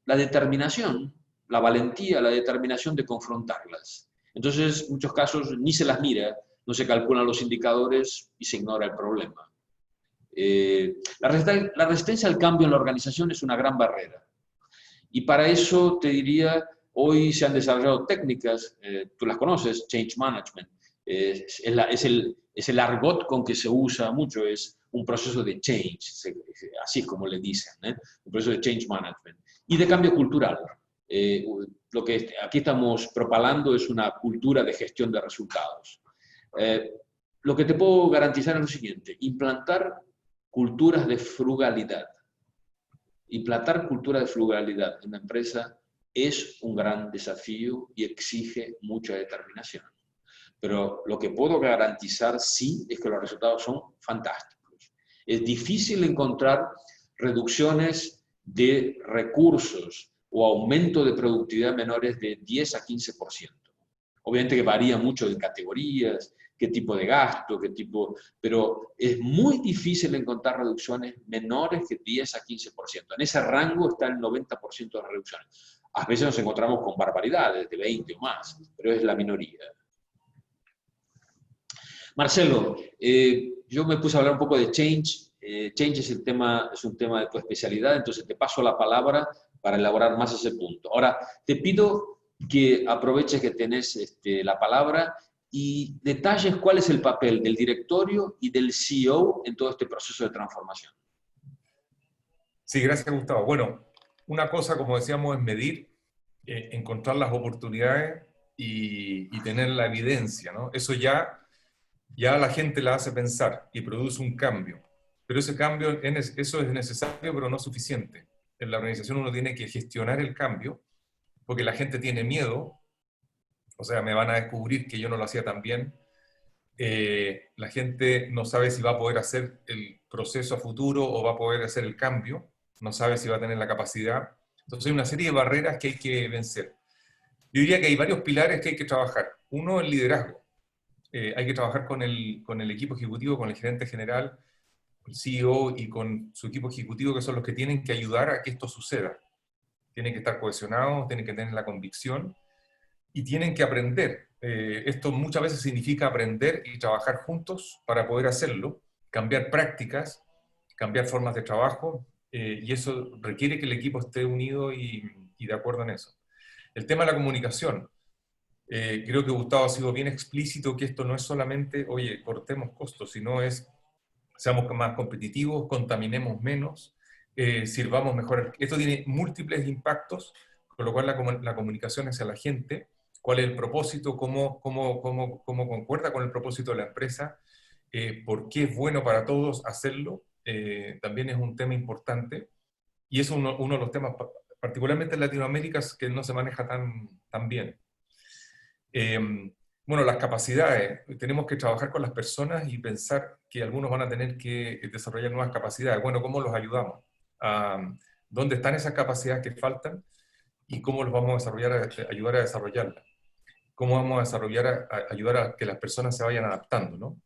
la determinación, la valentía, la determinación de confrontarlas. Entonces, en muchos casos ni se las mira, no se calculan los indicadores y se ignora el problema. La resistencia al cambio en la organización es una gran barrera. Y para eso, te diría, hoy se han desarrollado técnicas, tú las conoces, change management. Es el argot con que se usa mucho, es un proceso de change, así es como le dicen, un proceso de change management. Y de cambio cultural. Lo que aquí estamos propalando es una cultura de gestión de resultados. Lo que te puedo garantizar es lo siguiente, implantar culturas de frugalidad. Implantar cultura de frugalidad en una empresa es un gran desafío y exige mucha determinación. Pero lo que puedo garantizar sí es que los resultados son fantásticos. Es difícil encontrar reducciones de recursos o aumento de productividad menores de 10 a 15%. Obviamente que varía mucho en categorías, qué tipo de gasto, pero es muy difícil encontrar reducciones menores que 10 a 15%. En ese rango está el 90% de las reducciones. A veces nos encontramos con barbaridades de 20 o más, pero es la minoría. Marcelo, yo me puse a hablar un poco de Change. Change es un tema de tu especialidad, entonces te paso la palabra para elaborar más ese punto. Ahora, te pido que aproveches que tenés la palabra y detalles cuál es el papel del directorio y del CEO en todo este proceso de transformación. Sí, gracias, Gustavo. Bueno, una cosa, como decíamos, es medir, encontrar las oportunidades y tener la evidencia, ¿no? Eso ya la gente la hace pensar y produce un cambio. Pero ese cambio, eso es necesario, pero no suficiente. En la organización uno tiene que gestionar el cambio, porque la gente tiene miedo, o sea, me van a descubrir que yo no lo hacía tan bien. La gente no sabe si va a poder hacer el proceso a futuro o va a poder hacer el cambio, no sabe si va a tener la capacidad. Entonces hay una serie de barreras que hay que vencer. Yo diría que hay varios pilares que hay que trabajar. Uno, el liderazgo. Hay que trabajar con el equipo ejecutivo, con el gerente general, el CEO y con su equipo ejecutivo, que son los que tienen que ayudar a que esto suceda. Tienen que estar cohesionados, tienen que tener la convicción y tienen que aprender. Esto muchas veces significa aprender y trabajar juntos para poder hacerlo, cambiar prácticas, cambiar formas de trabajo, y eso requiere que el equipo esté unido y de acuerdo en eso. El tema de la comunicación. Creo que Gustavo ha sido bien explícito que esto no es solamente, oye, cortemos costos, sino es, seamos más competitivos, contaminemos menos, sirvamos mejor. Esto tiene múltiples impactos, con lo cual la comunicación hacia la gente, cuál es el propósito, cómo concuerda con el propósito de la empresa, por qué es bueno para todos hacerlo, también es un tema importante, y es uno de los temas, particularmente en Latinoamérica, que no se maneja tan bien. Bueno, las capacidades. Tenemos que trabajar con las personas y pensar que algunos van a tener que desarrollar nuevas capacidades. Bueno, ¿cómo los ayudamos? ¿Dónde están esas capacidades que faltan? ¿Y cómo los vamos a ayudar a desarrollarlas? ¿Cómo vamos a ayudar a que las personas se vayan adaptando, ¿no?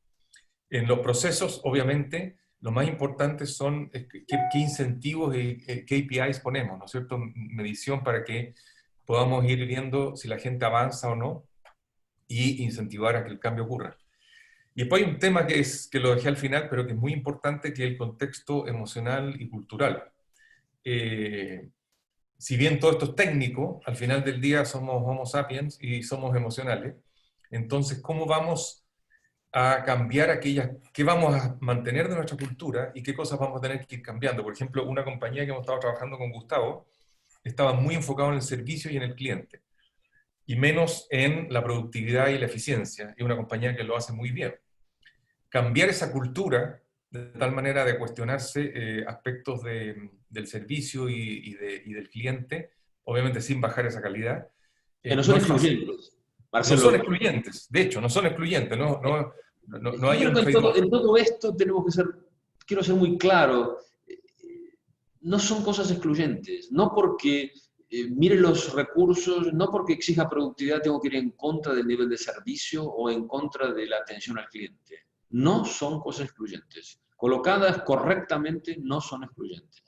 En los procesos, obviamente, lo más importante son qué incentivos y KPIs ponemos, ¿no es cierto? Medición para que podamos ir viendo si la gente avanza o no y incentivar a que el cambio ocurra. Y después hay un tema que lo dejé al final, pero que es muy importante, que es el contexto emocional y cultural. Si bien todo esto es técnico, al final del día somos Homo sapiens y somos emocionales. Entonces, ¿cómo vamos a cambiar qué vamos a mantener de nuestra cultura y qué cosas vamos a tener que ir cambiando? Por ejemplo, una compañía que hemos estado trabajando con Gustavo estaba muy enfocado en el servicio y en el cliente, y menos en la productividad y la eficiencia. Es una compañía que lo hace muy bien. Cambiar esa cultura de tal manera de cuestionarse aspectos del servicio y del cliente, obviamente sin bajar esa calidad, Que no no son es fácil. excluyentes, No son Marcelo. excluyentes, de hecho, no son excluyentes, no Yo hay creo un que trade-off. en todo esto tenemos que ser, quiero ser muy claro, no son cosas excluyentes, no porque mire los recursos, no porque exija productividad tengo que ir en contra del nivel de servicio o en contra de la atención al cliente. No son cosas excluyentes. Colocadas correctamente no son excluyentes.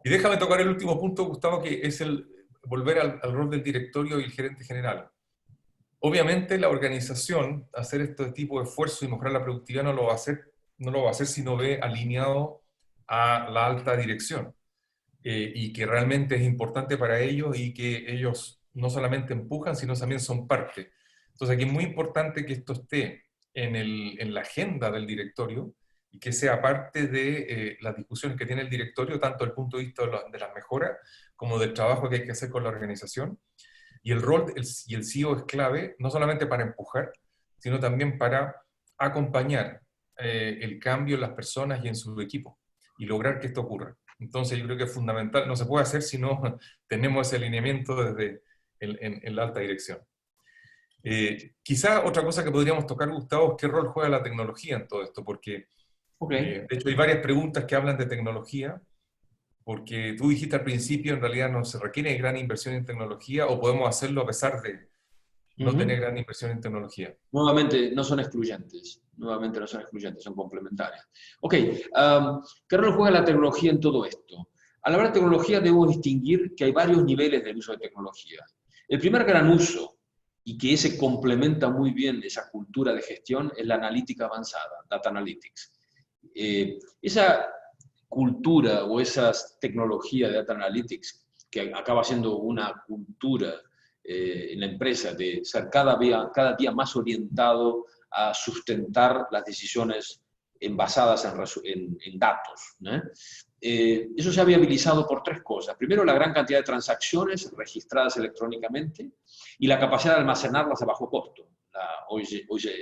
Y déjame tocar el último punto, Gustavo, que es el volver al rol del directorio y el gerente general. Obviamente la organización, hacer este tipo de esfuerzo y mejorar la productividad no lo va a hacer si no ve alineado a la alta dirección. Y que realmente es importante para ellos y que ellos no solamente empujan, sino también son parte. Entonces aquí es muy importante que esto esté en la agenda del directorio y que sea parte de las discusiones que tiene el directorio, tanto desde el punto de vista de las mejoras como del trabajo que hay que hacer con la organización. Y el rol y el CEO es clave, no solamente para empujar, sino también para acompañar el cambio en las personas y en su equipo y lograr que esto ocurra. Entonces yo creo que es fundamental, no se puede hacer si no tenemos ese alineamiento desde en la alta dirección. Quizá otra cosa que podríamos tocar, Gustavo, es qué rol juega la tecnología en todo esto, porque de hecho hay varias preguntas que hablan de tecnología, porque tú dijiste al principio, en realidad no se requiere gran inversión en tecnología, o podemos hacerlo a pesar de no tener gran inversión en tecnología. Nuevamente, no son excluyentes. Nuevamente no son excluyentes, son complementarias. Ok, ¿qué rol juega la tecnología en todo esto? Al hablar de tecnología debo distinguir que hay varios niveles del uso de tecnología. El primer gran uso, y que ese complementa muy bien esa cultura de gestión, es la analítica avanzada, Data Analytics. Esa cultura o esa tecnología de Data Analytics, que acaba siendo una cultura en la empresa de ser cada día más orientado a sustentar las decisiones basadas en datos, ¿no? Eso se ha viabilizado por tres cosas. Primero, la gran cantidad de transacciones registradas electrónicamente y la capacidad de almacenarlas a bajo costo. Hoy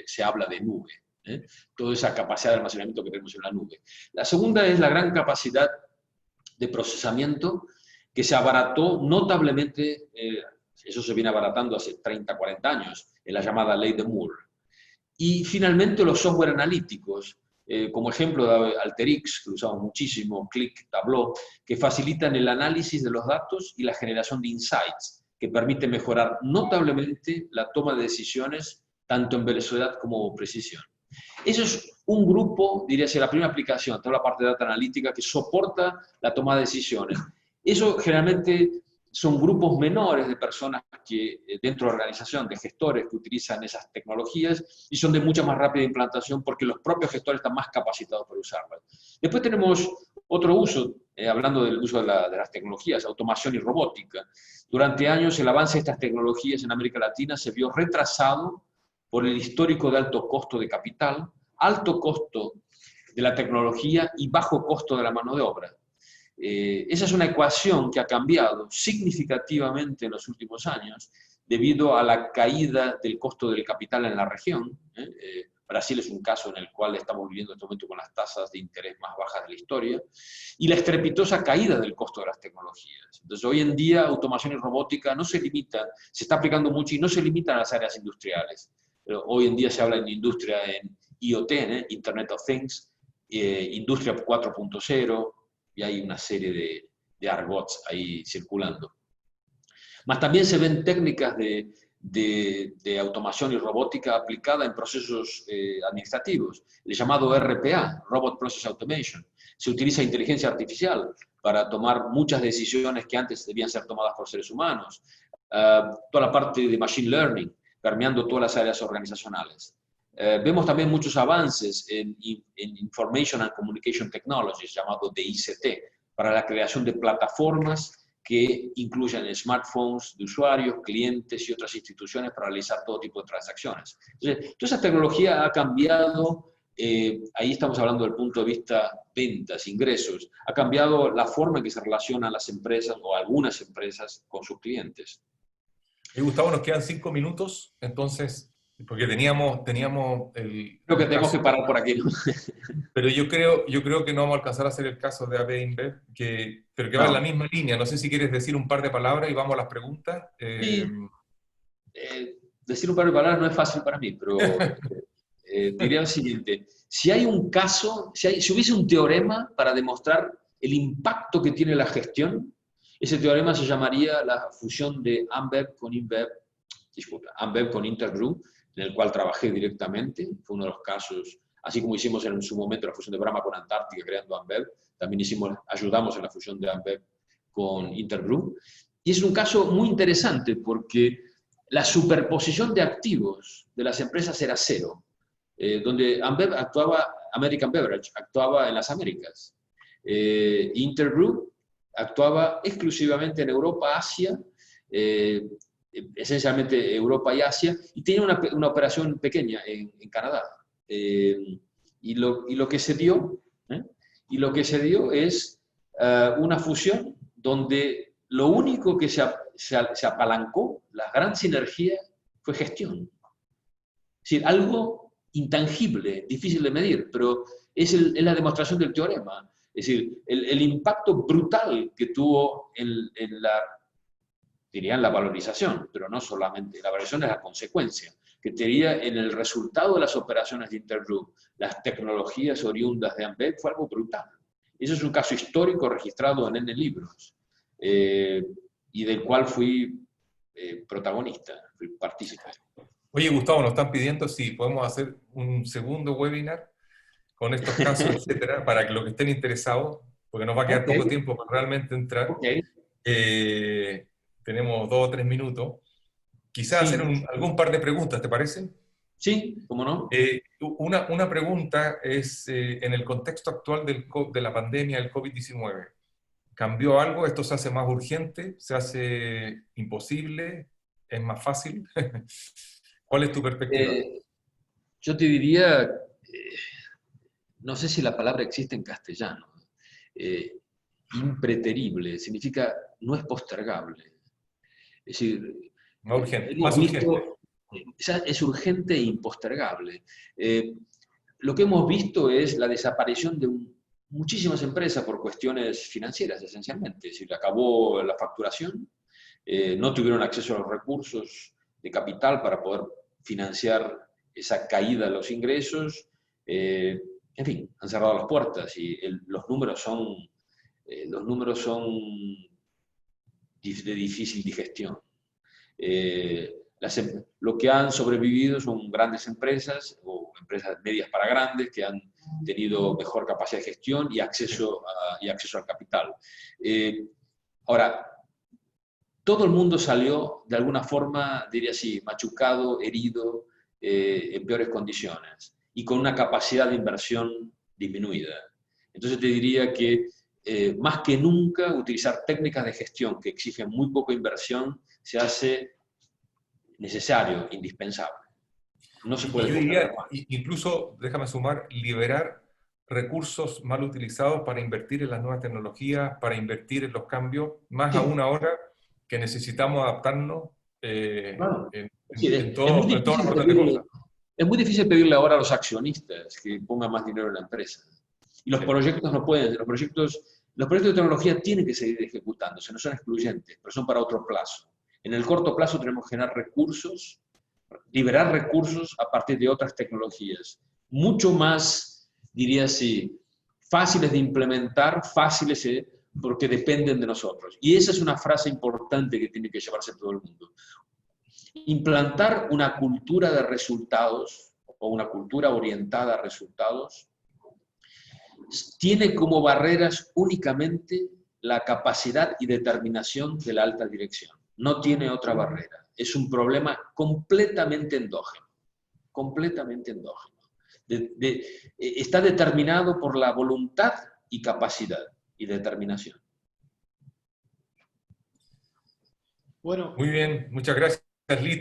se habla de nube, ¿eh? Toda esa capacidad de almacenamiento que tenemos en la nube. La segunda es la gran capacidad de procesamiento que se abarató notablemente, eso se viene abaratando hace 30, 40 años, en la llamada ley de Moore. Y finalmente los software analíticos, como ejemplo de Alteryx, que usamos muchísimo, Qlik, Tableau, que facilitan el análisis de los datos y la generación de insights, que permite mejorar notablemente la toma de decisiones, tanto en velocidad como precisión. Eso es un grupo, diría ser la primera aplicación, toda la parte de data analítica que soporta la toma de decisiones. Eso generalmente son grupos menores de personas que dentro de la organización, de gestores que utilizan esas tecnologías y son de mucha más rápida implantación porque los propios gestores están más capacitados para usarlas. Después tenemos otro uso, hablando del uso de las tecnologías, automación y robótica. Durante años el avance de estas tecnologías en América Latina se vio retrasado por el histórico de alto costo de capital, alto costo de la tecnología y bajo costo de la mano de obra. Esa es una ecuación que ha cambiado significativamente en los últimos años debido a la caída del costo del capital en la región. Brasil es un caso en el cual estamos viviendo en este momento con las tasas de interés más bajas de la historia, y la estrepitosa caída del costo de las tecnologías. Entonces, hoy en día, automación y robótica no se limita, se está aplicando mucho y no se limita a las áreas industriales. Pero hoy en día se habla en industria en IoT, Internet of Things, industria 4.0, y hay una serie de argots ahí circulando. Más también se ven técnicas de automación y robótica aplicada en procesos administrativos, el llamado RPA, Robot Process Automation. Se utiliza inteligencia artificial para tomar muchas decisiones que antes debían ser tomadas por seres humanos. toda la parte de Machine Learning, permeando todas las áreas organizacionales. Vemos también muchos avances en Information and Communication Technologies, llamado de ICT, para la creación de plataformas que incluyen smartphones de usuarios, clientes y otras instituciones para realizar todo tipo de transacciones. Entonces, toda esa tecnología ha cambiado, ahí estamos hablando del punto de vista ventas, ingresos, ha cambiado la forma en que se relacionan las empresas o algunas empresas con sus clientes. Gustavo, nos quedan 5 minutos, entonces, porque teníamos el... Creo que tenemos que parar por aquí, ¿no? Pero yo creo que no vamos a alcanzar a hacer el caso de AB InBev, pero que va en la misma línea. No sé si quieres decir un par de palabras y vamos a las preguntas. Sí. Decir un par de palabras no es fácil para mí, pero diría lo siguiente. Si hay un caso, si hubiese un teorema para demostrar el impacto que tiene la gestión, ese teorema se llamaría la fusión de Ambev con Ambev con Interbrew, en el cual trabajé directamente. Fue uno de los casos, así como hicimos en su momento la fusión de Brahma con Antártica creando Ambev, también ayudamos en la fusión de Ambev con Interbrew. Y es un caso muy interesante porque la superposición de activos de las empresas era cero, donde Ambev American Beverage actuaba en las Américas, Interbrew actuaba exclusivamente en Europa, Asia, esencialmente Europa y Asia, y tenía una operación pequeña en Canadá. Y lo que se dio es una fusión donde lo único que se apalancó, la gran sinergia, fue gestión. Es decir, algo intangible, difícil de medir, pero es la demostración del teorema. Es decir, el impacto brutal que tuvo en la valorización, pero no solamente, la valorización es la consecuencia, que tenía en el resultado de las operaciones de Interbrew, las tecnologías oriundas de Ambev, fue algo brutal. Eso es un caso histórico registrado en N libros, y del cual fui protagonista, fui partícipe. Oye, Gustavo, nos están pidiendo si podemos hacer un segundo webinar con estos casos, etcétera, para que los que estén interesados, porque nos va a quedar poco tiempo para realmente entrar. Tenemos 2 o 3 minutos. Quizás hacer algún par de preguntas, ¿te parece? Sí, ¿cómo no? Una pregunta es, en el contexto actual de la pandemia del COVID-19, ¿cambió algo? ¿Esto se hace más urgente? ¿Se hace imposible? ¿Es más fácil? ¿Cuál es tu perspectiva? Yo te diría, no sé si la palabra existe en castellano, impreterible, significa no es postergable. Es decir, más urgente, más urgente. Es urgente e impostergable. Lo que hemos visto es la desaparición de muchísimas empresas por cuestiones financieras, esencialmente. Es decir, acabó la facturación, no tuvieron acceso a los recursos de capital para poder financiar esa caída de los ingresos. En fin, han cerrado las puertas y los números son de difícil digestión. Lo que han sobrevivido son grandes empresas o empresas medias para grandes que han tenido mejor capacidad de gestión y acceso al capital. Ahora, todo el mundo salió de alguna forma, diría así, machucado, herido, en peores condiciones y con una capacidad de inversión disminuida. Entonces te diría que más que nunca utilizar técnicas de gestión que exigen muy poca inversión se hace necesario, indispensable. No se puede. Yo diría, incluso, déjame sumar, liberar recursos mal utilizados para invertir en las nuevas tecnologías, para invertir en los cambios, más aún ahora que necesitamos adaptarnos en todas las cosas. Es muy difícil pedirle ahora a los accionistas que pongan más dinero en la empresa. Y los proyectos no pueden, los proyectos de tecnología tienen que seguir ejecutándose, no son excluyentes, pero son para otro plazo. En el corto plazo tenemos que generar recursos, liberar recursos a partir de otras tecnologías, mucho más, diría así, fáciles de implementar, porque dependen de nosotros. Y esa es una frase importante que tiene que llevarse todo el mundo. Implantar una cultura de resultados o una cultura orientada a resultados tiene como barreras únicamente la capacidad y determinación de la alta dirección. no tiene otra barrera. Es un problema completamente endógeno. Completamente endógeno. Está determinado por la voluntad y capacidad y determinación. Bueno, Muy bien, muchas gracias, Lee.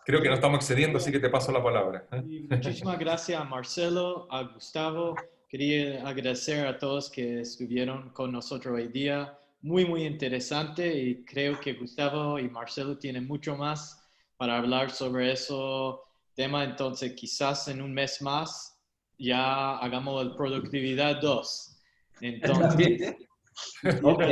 Creo que nos estamos excediendo, así que te paso la palabra. y muchísimas gracias a Marcelo, a Gustavo. Quería agradecer a todos que estuvieron con nosotros hoy día. Muy, muy interesante y creo que Gustavo y Marcelo tienen mucho más para hablar sobre eso tema. Entonces, quizás en un mes más ya hagamos el Productividad 2. Entonces, Ok,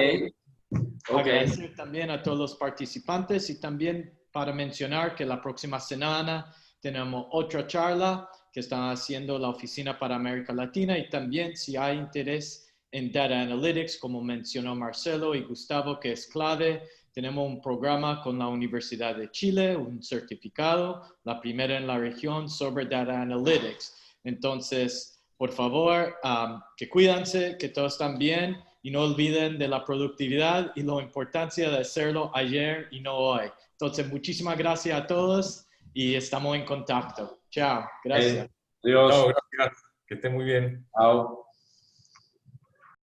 ok. agradecer también a todos los participantes y también para mencionar que la próxima semana tenemos otra charla que está haciendo la Oficina para América Latina y también si hay interés en Data Analytics, como mencionó Marcelo y Gustavo, que es clave, tenemos un programa con la Universidad de Chile, un certificado, la primera en la región sobre Data Analytics. Entonces, por favor, que cuídense, que todos están bien y no olviden de la productividad y la importancia de hacerlo ayer y no hoy. Entonces, muchísimas gracias a todos y estamos en contacto. Chao, gracias. Adiós. Chao, gracias. Que esté muy bien. Chao.